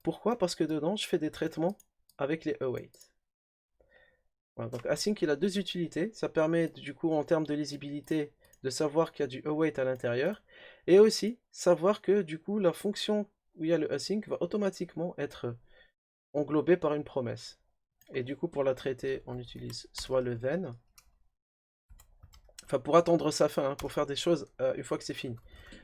Pourquoi? Parce que dedans, je fais des traitements avec les await. Voilà, donc async il a deux utilités. Ça permet du coup en termes de lisibilité de savoir qu'il y a du await à l'intérieur et aussi savoir que du coup la fonction où il y a le async va automatiquement être englobée par une promesse. Et du coup pour la traiter on utilise soit le then, enfin pour attendre sa fin, hein, pour faire des choses une fois que c'est fini.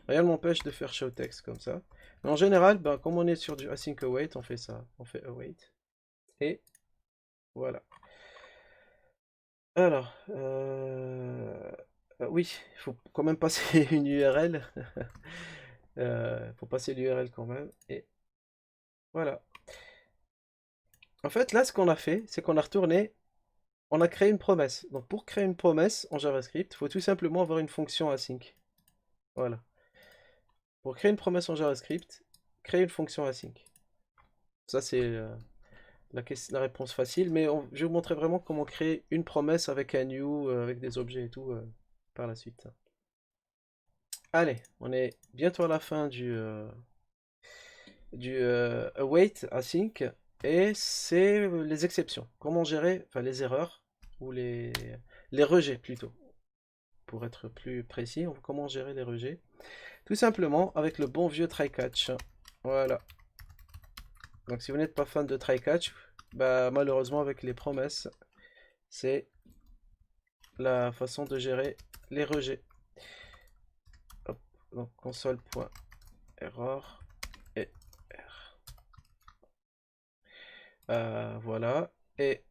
Rien ne m'empêche de faire show text comme ça. Mais en général, ben, comme on est sur du async await, on fait ça, on fait await. Et voilà. Alors, oui, il faut quand même passer une URL. Il faut passer l'URL quand même. Et voilà. En fait, là, ce qu'on a fait, c'est qu'on a retourné, on a créé une promesse. Donc, pour créer une promesse en JavaScript, il faut tout simplement avoir une fonction async. Voilà. Pour créer une promesse en JavaScript, créer une fonction async. Ça, c'est la réponse facile, mais je vais vous montrer vraiment comment créer une promesse avec un new, avec des objets et tout, par la suite. Allez, on est bientôt à la fin du await async, et c'est les exceptions. Comment gérer, enfin les erreurs, ou les rejets plutôt, pour être plus précis, comment gérer les rejets. Tout simplement avec le bon vieux try catch. Voilà. Donc si vous n'êtes pas fan de try catch, bah malheureusement avec les promesses, c'est la façon de gérer les rejets. Hop, donc console.error et R. Voilà. Et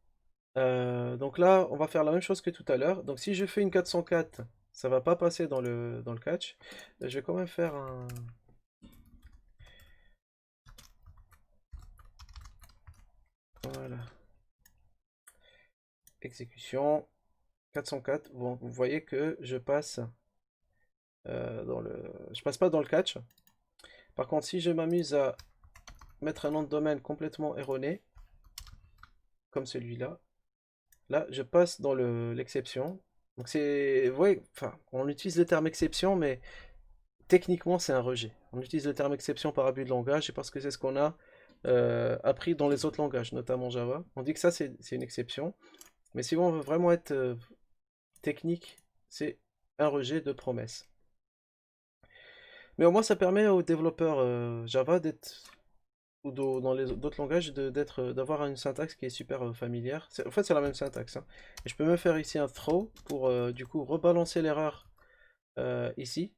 donc là, on va faire la même chose que tout à l'heure. Donc si je fais une 404, ça va pas passer dans le catch. Je vais quand même faire un... Voilà. Exécution. 404. Bon, vous voyez que je passe Je passe pas dans le catch. Par contre, si je m'amuse à mettre un nom de domaine complètement erroné, comme celui-là, là, je passe dans l'exception. Donc c'est... Ouais, enfin, on utilise le terme exception, mais techniquement, c'est un rejet. On utilise le terme exception par abus de langage, et parce que c'est ce qu'on a appris dans les autres langages, notamment Java. On dit que ça, c'est une exception. Mais si on veut vraiment être technique, c'est un rejet de promesse. Mais au moins, ça permet aux développeurs Java d'être, ou dans les d'autres langages, d'avoir une syntaxe qui est super familière. En fait, c'est la même syntaxe, hein. Et je peux même faire ici un throw pour du coup rebalancer l'erreur ici.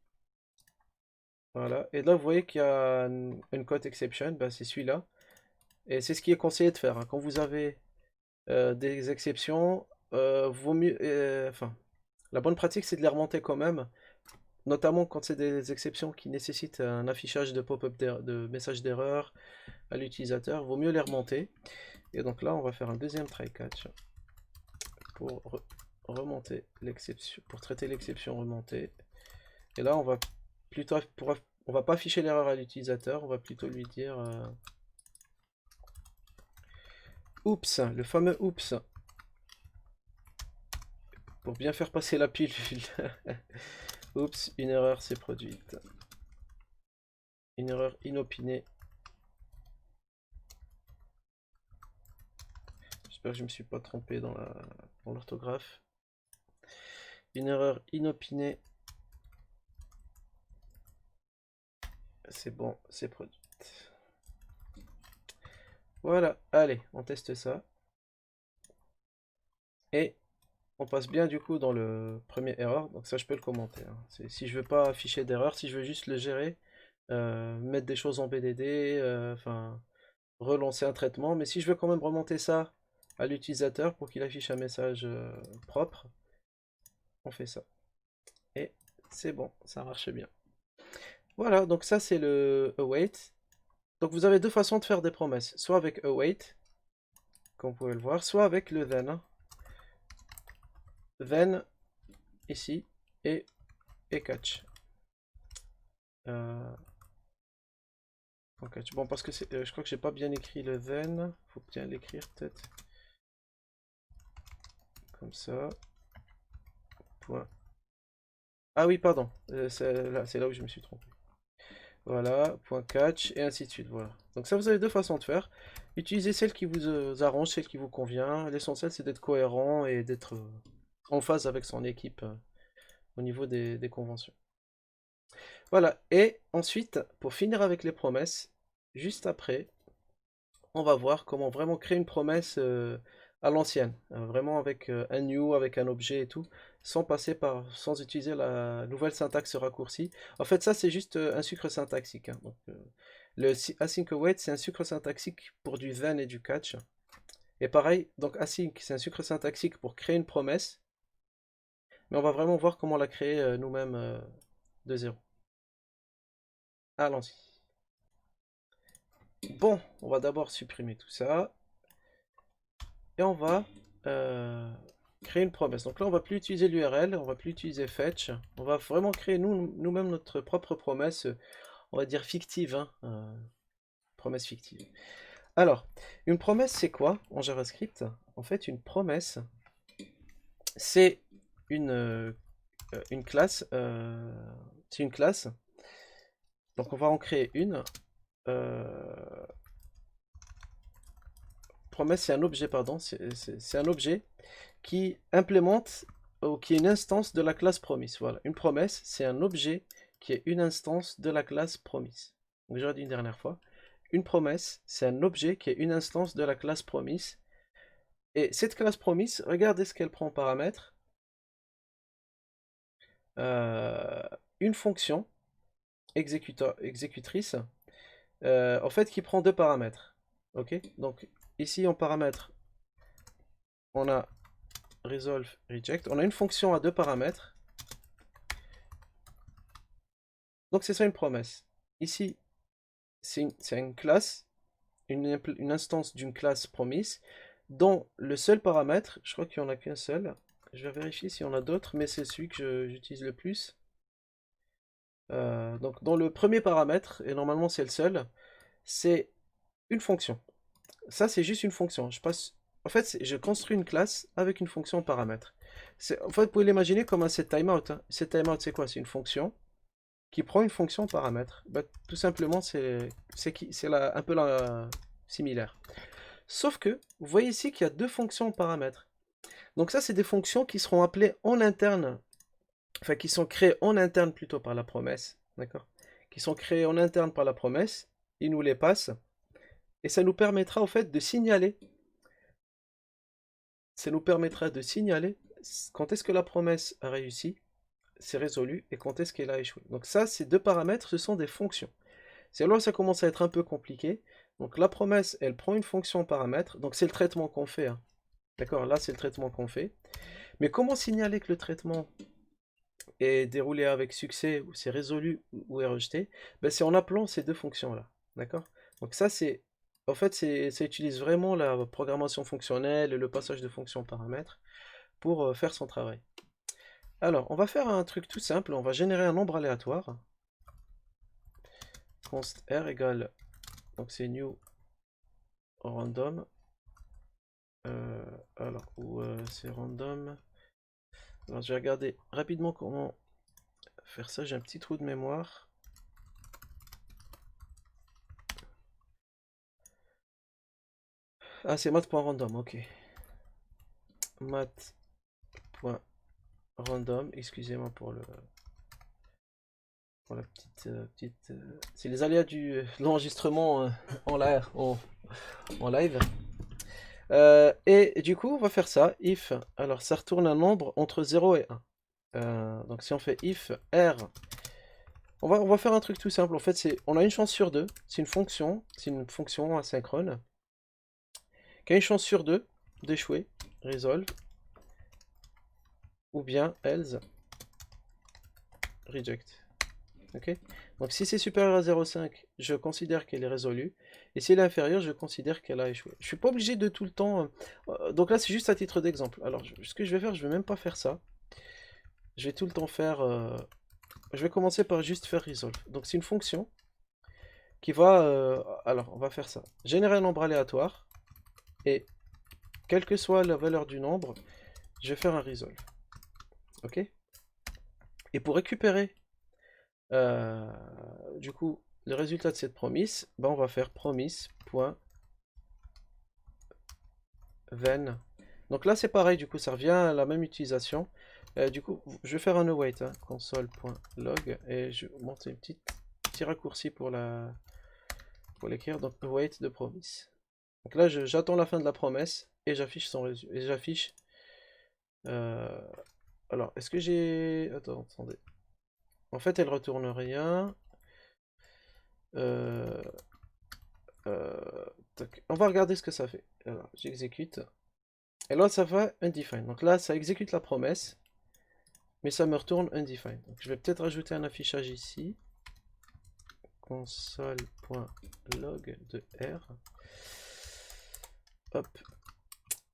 Voilà. Et là, vous voyez qu'il y a une code exception, ben, c'est celui-là. Et c'est ce qui est conseillé de faire, hein. Quand vous avez des exceptions, vaut mieux, enfin, la bonne pratique, c'est de les remonter quand même, notamment quand c'est des exceptions qui nécessitent un affichage de pop-up de messages d'erreur à l'utilisateur, vaut mieux les remonter. Et donc là, on va faire un deuxième try catch pour remonter l'exception, pour traiter l'exception remontée. Et là, on va plutôt, on va pas afficher l'erreur à l'utilisateur, on va plutôt lui dire oups, le fameux oups, pour bien faire passer la pilule. Oups, une erreur s'est produite. Une erreur inopinée. J'espère que je ne me suis pas trompé dans l'orthographe. Une erreur inopinée. C'est bon, c'est produit. Voilà, allez, on teste ça. Et on passe bien du coup dans le premier erreur. Donc ça, je peux le commenter, hein. Si je veux pas afficher d'erreur, si je veux juste le gérer, mettre des choses en BDD, enfin relancer un traitement. Mais si je veux quand même remonter ça à l'utilisateur pour qu'il affiche un message propre, on fait ça. Et c'est bon, ça marche bien. Voilà, donc ça c'est le await. Donc vous avez deux façons de faire des promesses, soit avec await, comme vous pouvez le voir, soit avec le then. Then ici et catch. Euh, Bon, parce que je crois que j'ai pas bien écrit le then. Faut bien l'écrire peut-être. Comme ça. Point. Ah oui, pardon. C'est là où je me suis trompé. Voilà, point catch, et ainsi de suite, voilà. Donc ça, vous avez deux façons de faire. Utilisez celle qui vous arrange, celle qui vous convient. L'essentiel, c'est d'être cohérent et d'être en phase avec son équipe au niveau des conventions. Voilà, et ensuite, pour finir avec les promesses, juste après, on va voir comment vraiment créer une promesse à l'ancienne, vraiment avec un new, avec un objet et tout, sans utiliser la nouvelle syntaxe raccourcie. En fait, ça c'est juste un sucre syntaxique, hein. Donc, le async await c'est un sucre syntaxique pour du then et du catch. Et pareil, donc async c'est un sucre syntaxique pour créer une promesse, mais on va vraiment voir comment la créer nous-mêmes de zéro. Allons-y. Bon, on va d'abord supprimer tout ça. Et on va créer une promesse. Donc là, on va plus utiliser l'URL, on va plus utiliser fetch. On va vraiment créer nous-mêmes notre propre promesse, on va dire fictive, hein, promesse fictive. Alors, une promesse, c'est quoi en JavaScript? En fait, une promesse, c'est une classe. C'est une classe. Donc, on va en créer une. Promesse, c'est un objet, pardon. C'est un objet qui implémente ou qui est une instance de la classe promise. Voilà, une promesse, c'est un objet qui est une instance de la classe promise. Donc j'aurais dit une dernière fois. Une promesse, c'est un objet qui est une instance de la classe promise. Et cette classe promise, regardez ce qu'elle prend en paramètre. Une fonction exécutrice, en fait, qui prend deux paramètres. Ok, donc ici en paramètre, on a resolve reject. On a une fonction à deux paramètres. Donc c'est ça une promesse. Ici, c'est une classe, une instance d'une classe promise, dont le seul paramètre, je crois qu'il n'y en a qu'un seul. Je vais vérifier s'il y en a d'autres, mais c'est celui que j'utilise le plus. Donc dans le premier paramètre, et normalement c'est le seul, c'est une fonction. Ça c'est juste une fonction. En fait, je construis une classe avec une fonction paramètre. En fait, vous pouvez l'imaginer comme un setTimeout, hein. SetTimeout, c'est quoi? C'est une fonction qui prend une fonction paramètre. Bah, tout simplement, c'est un peu similaire. Sauf que, vous voyez ici qu'il y a deux fonctions paramètres. Donc ça, c'est des fonctions qui seront appelées en interne, enfin qui sont créées en interne plutôt par la promesse, d'accord? Qui sont créées en interne par la promesse, il nous les passe, et ça nous permettra en fait de signaler, quand est-ce que la promesse a réussi, c'est résolu, et quand est-ce qu'elle a échoué. Donc ça, ces deux paramètres, ce sont des fonctions. C'est là où ça commence à être un peu compliqué. Donc la promesse, elle prend une fonction paramètre, donc c'est le traitement qu'on fait, hein. D'accord, là c'est le traitement qu'on fait. Mais comment signaler que le traitement est déroulé avec succès, ou c'est résolu, ou est rejeté? Ben, c'est en appelant ces deux fonctions-là. D'accord? Donc ça c'est... En fait, ça utilise vraiment la programmation fonctionnelle et le passage de fonctions paramètres pour faire son travail. Alors, on va faire un truc tout simple, on va générer un nombre aléatoire. Const r égale, donc c'est new random. Alors, où c'est random. Alors, je vais regarder rapidement comment faire ça. J'ai un petit trou de mémoire. Ah, c'est mat.random, ok. Mat.random, excusez-moi pour la petite. C'est les aléas de l'enregistrement en live. Et du coup, on va faire ça. If, alors ça retourne un nombre entre 0 et 1. Donc si on fait if r, on va faire un truc tout simple. En fait, on a une chance sur deux. C'est une fonction asynchrone qui a une chance sur deux d'échouer. Resolve. Ou bien else reject. Ok. Donc si c'est supérieur à 0,5, je considère qu'elle est résolue. Et si elle est inférieure, je considère qu'elle a échoué. Je suis pas obligé de tout le temps. Donc là, c'est juste à titre d'exemple. Alors, ce que je vais faire, je vais même pas faire ça. Je vais tout le temps faire. Je vais commencer par juste faire resolve. Donc c'est une fonction qui va... alors, on va faire ça. Générer un nombre aléatoire. Et quelle que soit la valeur du nombre, je vais faire un resolve. Ok. Et pour récupérer, du coup, le résultat de cette promise, ben on va faire promise.then. Donc là c'est pareil, du coup ça revient à la même utilisation. Du coup je vais faire un await, hein, console.log, et je monte un petit raccourci pour l'écrire, donc await de promise. Donc là j'attends la fin de la promesse et j'affiche son résultat. Et j'affiche. Alors est-ce que j'ai. Attends, attendez. En fait elle retourne rien. Euh, on va regarder ce que ça fait. Alors, j'exécute. Et là, ça va undefined. Donc là, ça exécute la promesse, mais ça me retourne undefined. Donc je vais peut-être rajouter un affichage ici. Console.log de R. Hop.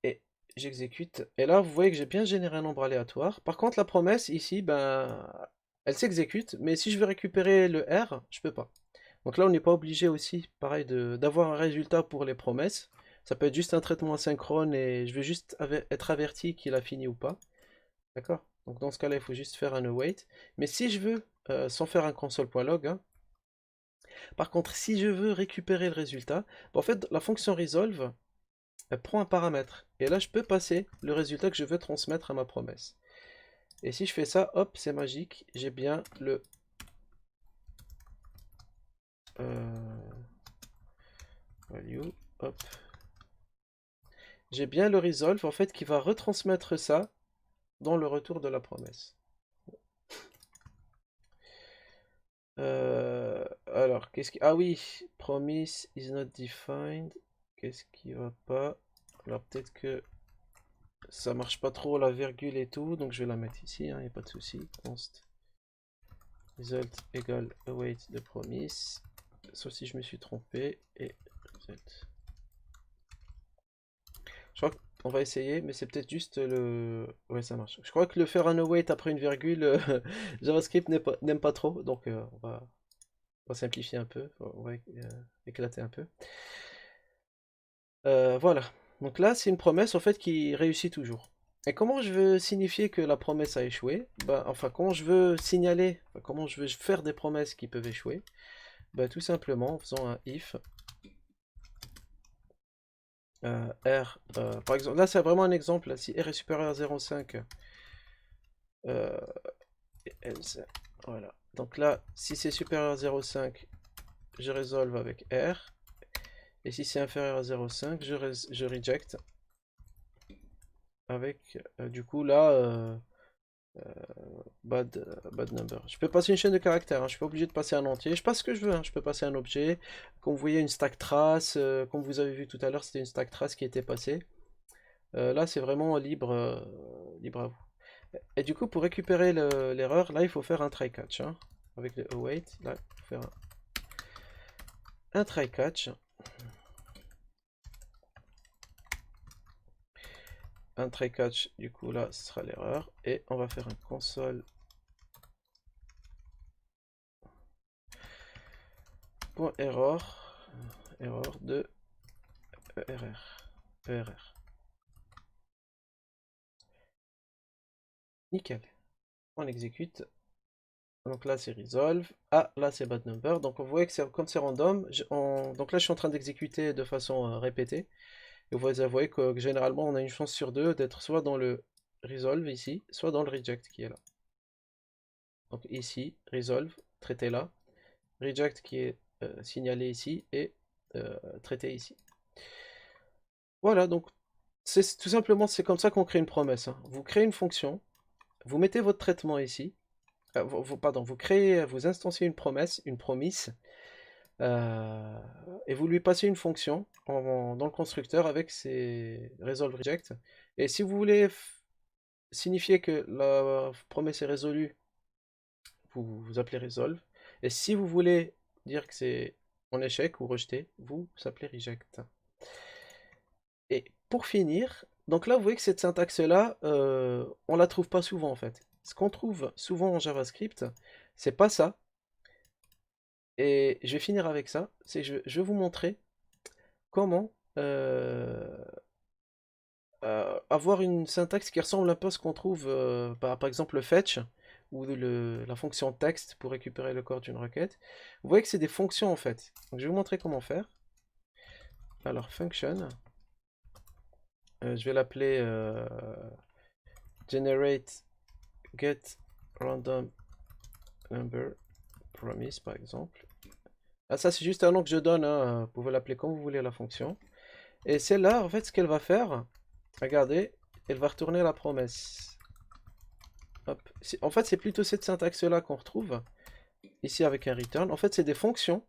Et j'exécute. Et là, vous voyez que j'ai bien généré un nombre aléatoire. Par contre, la promesse ici, ben, elle s'exécute, mais si je veux récupérer le R, je peux pas. Donc là, on n'est pas obligé aussi, pareil, d'avoir un résultat pour les promesses. Ça peut être juste un traitement asynchrone et je vais juste être averti qu'il a fini ou pas. D'accord? Donc dans ce cas-là, il faut juste faire un await. Mais si je veux, sans faire un console.log, hein, par contre, si je veux récupérer le résultat, en fait, la fonction resolve, elle prend un paramètre. Et là, je peux passer le résultat que je veux transmettre à ma promesse. Et si je fais ça, hop, c'est magique. J'ai bien le... value, hop. J'ai bien le resolve, en fait, qui va retransmettre ça dans le retour de la promesse. Alors, qu'est-ce qui... Ah oui, promise is not defined. Qu'est-ce qui va pas? Alors, peut-être que ça marche pas trop, la virgule et tout, donc je vais la mettre ici, il n'y a pas de souci. Const result égale await de promise. Sauf si je me suis trompé. Et result. Je crois qu'on va essayer, mais c'est peut-être juste le... Ouais, ça marche. Je crois que le faire un await après une virgule, JavaScript n'aime pas trop, donc on va simplifier un peu, on va éclater un peu. Voilà. Donc là, c'est une promesse en fait qui réussit toujours. Et comment je veux signifier que la promesse a échoué? Ben, enfin, comment je veux signaler, enfin, comment je veux faire des promesses qui peuvent échouer? Ben, tout simplement en faisant un if R. Par exemple, là, c'est vraiment un exemple. Là, si R est supérieur à 0,5, else, voilà. Donc là, si c'est supérieur à 0,5, je résolve avec R. Et si c'est inférieur à 0,5, je reject avec, du coup, là, bad number. Je peux passer une chaîne de caractères, hein. Je suis pas obligé de passer un entier. Je passe ce que je veux, hein. Je peux passer un objet. Comme vous voyez, une stack trace. Comme vous avez vu tout à l'heure, c'était une stack trace qui était passée. Là, c'est vraiment libre, libre à vous. Et du coup, pour récupérer l'erreur, là, il faut faire un try catch, hein. Avec le await, là, il faut faire un try catch. Un try catch, du coup, là, ce sera l'erreur. Et on va faire un console. Error, error de ERR. Nickel. On exécute. Donc là c'est resolve. Ah, là c'est bad number. Donc vous voyez que comme c'est random, donc là je suis en train d'exécuter de façon répétée. Et vous voyez que généralement on a une chance sur deux d'être soit dans le resolve ici, soit dans le reject qui est là. Donc ici, resolve, traité là. Reject qui est signalé ici et traité ici. Voilà, donc tout simplement c'est comme ça qu'on crée une promesse, hein. Vous créez une fonction, vous mettez votre traitement ici. Pardon, vous instanciez une promesse, une promise, et vous lui passez une fonction dans le constructeur avec ses resolve reject. Et si vous voulez signifier que la promesse est résolue, vous appelez resolve. Et si vous voulez dire que c'est en échec ou rejeté, vous appelez reject. Et pour finir, donc là vous voyez que cette syntaxe-là, on la trouve pas souvent en fait. Ce qu'on trouve souvent en JavaScript, c'est pas ça. Et je vais finir avec ça. C'est je vais vous montrer comment avoir une syntaxe qui ressemble un peu à ce qu'on trouve par exemple le fetch ou la fonction texte pour récupérer le corps d'une requête. Vous voyez que c'est des fonctions en fait. Donc je vais vous montrer comment faire. Alors function, je vais l'appeler generate get random number promise par exemple. Ah, ça c'est juste un nom que je donne, hein. Vous pouvez l'appeler comme vous voulez la fonction. Et celle-là, en fait, ce qu'elle va faire, regardez, elle va retourner la promesse. Hop. En fait, c'est plutôt cette syntaxe-là qu'on retrouve ici avec un return. En fait, c'est des fonctions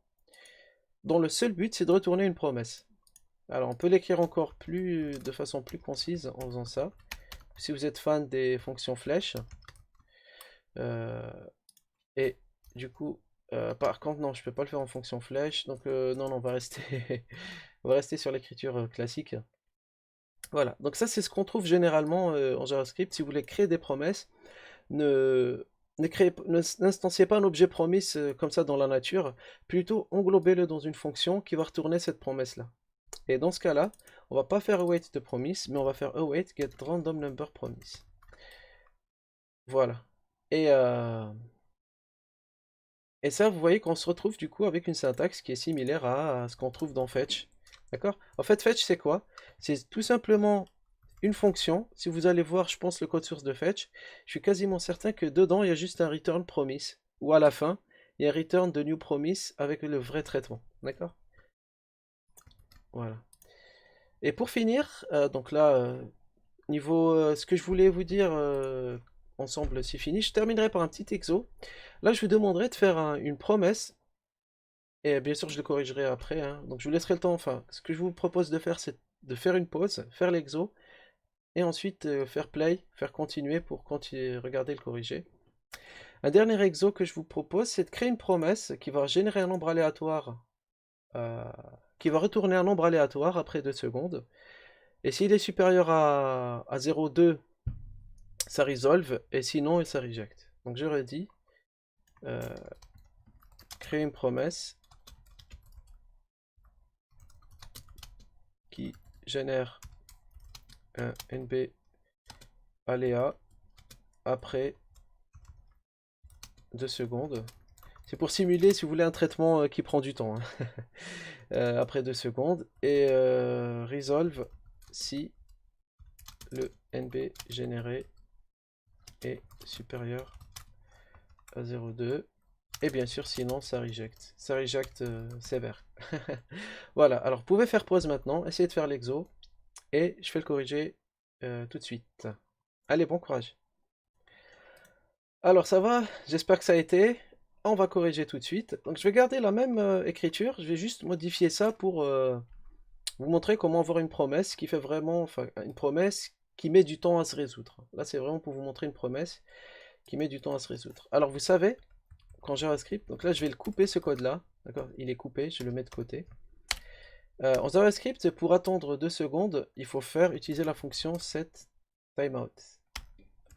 dont le seul but, c'est de retourner une promesse. Alors, on peut l'écrire encore de façon plus concise en faisant ça. Si vous êtes fan des fonctions flèches. Et du coup, par contre, non, je peux pas le faire en fonction flèche. Donc, non, on va rester, on va rester sur l'écriture classique. Voilà, donc ça c'est ce qu'on trouve généralement en JavaScript. Si vous voulez créer des promesses, n'instanciez pas un objet promise comme ça dans la nature, plutôt englobez-le dans une fonction qui va retourner cette promesse-là. Et dans ce cas-là, on va pas faire await de promise, mais on va faire await get random number promise. Voilà. Et ça, vous voyez qu'on se retrouve du coup avec une syntaxe qui est similaire à ce qu'on trouve dans fetch. D'accord? En fait, fetch c'est quoi? C'est tout simplement une fonction. Si vous allez voir, je pense, le code source de fetch, je suis quasiment certain que dedans, il y a juste un return promise. Ou à la fin, il y a un return de new promise avec le vrai traitement. D'accord? Voilà. Et pour finir, donc là, niveau ce que je voulais vous dire ensemble, c'est fini. Je terminerai par un petit exo. Là, je vous demanderai de faire une promesse. Et bien sûr, je le corrigerai après, hein. Donc, je vous laisserai le temps. Enfin, ce que je vous propose de faire, c'est de faire une pause, faire l'exo, et ensuite faire play, faire continuer pour continuer, regarder le corriger. Un dernier exo que je vous propose, c'est de créer une promesse qui va générer un nombre aléatoire, qui va retourner un nombre aléatoire après 2 secondes. Et s'il est supérieur à 0,2, ça resolve, et sinon, ça reject. Donc, je redis, créer une promesse qui génère un NB aléa après 2 secondes. C'est pour simuler, si vous voulez, un traitement qui prend du temps, hein. Après 2 secondes. Et resolve si le NB généré est supérieur à 0,2. Et bien sûr, sinon, ça reject. Ça reject sévère. Voilà, alors vous pouvez faire pause maintenant, essayez de faire l'exo. Et je fais le corriger tout de suite. Allez, bon courage. Alors ça va, j'espère que ça a été. On va corriger tout de suite. Donc je vais garder la même écriture, je vais juste modifier ça pour vous montrer comment avoir une promesse qui fait vraiment, enfin une promesse qui met du temps à se résoudre. Là c'est vraiment pour vous montrer une promesse qui met du temps à se résoudre. Alors vous savez, quand JavaScript, donc là je vais le couper ce code là, d'accord, il est coupé, je le mets de côté. En JavaScript, pour attendre 2 secondes, il faut utiliser la fonction setTimeout.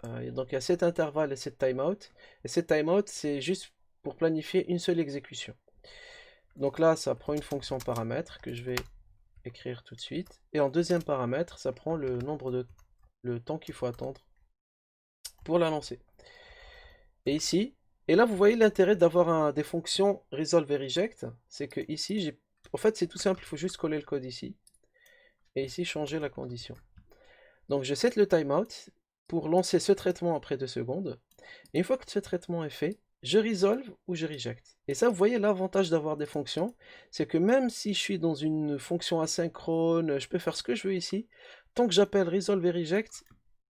Donc il y a cet intervalle et cette timeout. Et cette timeout, c'est juste pour planifier une seule exécution. Donc là, ça prend une fonction paramètre que je vais écrire tout de suite. Et en deuxième paramètre, ça prend le temps qu'il faut attendre pour la lancer. Et ici, et là vous voyez l'intérêt d'avoir des fonctions resolve et reject, c'est que ici, en fait c'est tout simple, il faut juste coller le code ici. Et ici changer la condition. Donc je set le timeout pour lancer ce traitement après 2 secondes. Et une fois que ce traitement est fait, je resolve ou je reject. Et ça, vous voyez l'avantage d'avoir des fonctions, c'est que même si je suis dans une fonction asynchrone, je peux faire ce que je veux ici, tant que j'appelle resolve et reject,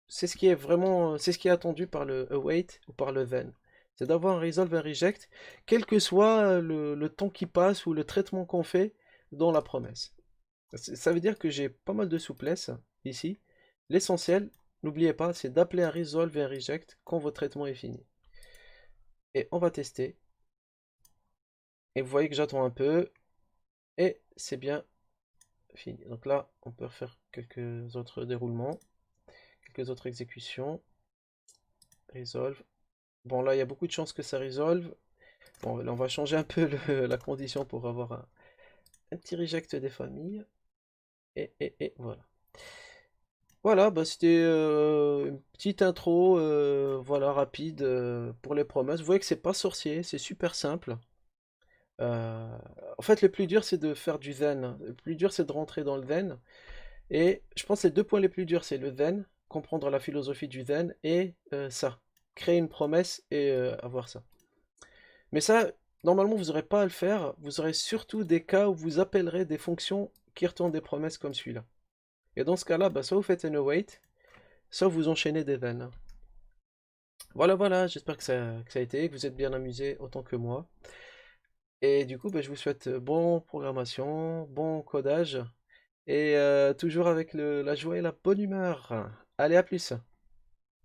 c'est ce qui est vraiment, c'est ce qui est attendu par le await ou par le then. C'est d'avoir un resolve et un reject, quel que soit le temps qui passe ou le traitement qu'on fait dans la promesse. Ça veut dire que j'ai pas mal de souplesse ici. L'essentiel, n'oubliez pas, c'est d'appeler un resolve et un reject quand votre traitement est fini. Et on va tester. Et vous voyez que j'attends un peu. Et c'est bien fini. Donc là, on peut refaire quelques autres déroulements. Quelques autres exécutions. Resolve. Bon, là, il y a beaucoup de chances que ça resolve. Bon, là, on va changer un peu la condition pour avoir un petit reject des familles. Et voilà. Voilà, bah, c'était une petite intro, voilà, rapide pour les promesses. Vous voyez que c'est pas sorcier, c'est super simple. Euh, En fait, le plus dur, c'est de faire du zen. Le plus dur, c'est de rentrer dans le zen. Et je pense que les deux points les plus durs, c'est le zen, comprendre la philosophie du zen, et ça, créer une promesse et avoir ça. Mais ça, normalement, vous n'aurez pas à le faire. Vous aurez surtout des cas où vous appellerez des fonctions qui retournent des promesses comme celui-là. Et dans ce cas-là, bah, soit vous faites un await, soit vous enchaînez des then. Voilà, voilà, j'espère que ça a été, que vous êtes bien amusé autant que moi. Et du coup, bah, je vous souhaite bon programmation, bon codage, et toujours avec la joie et la bonne humeur. Allez, à plus!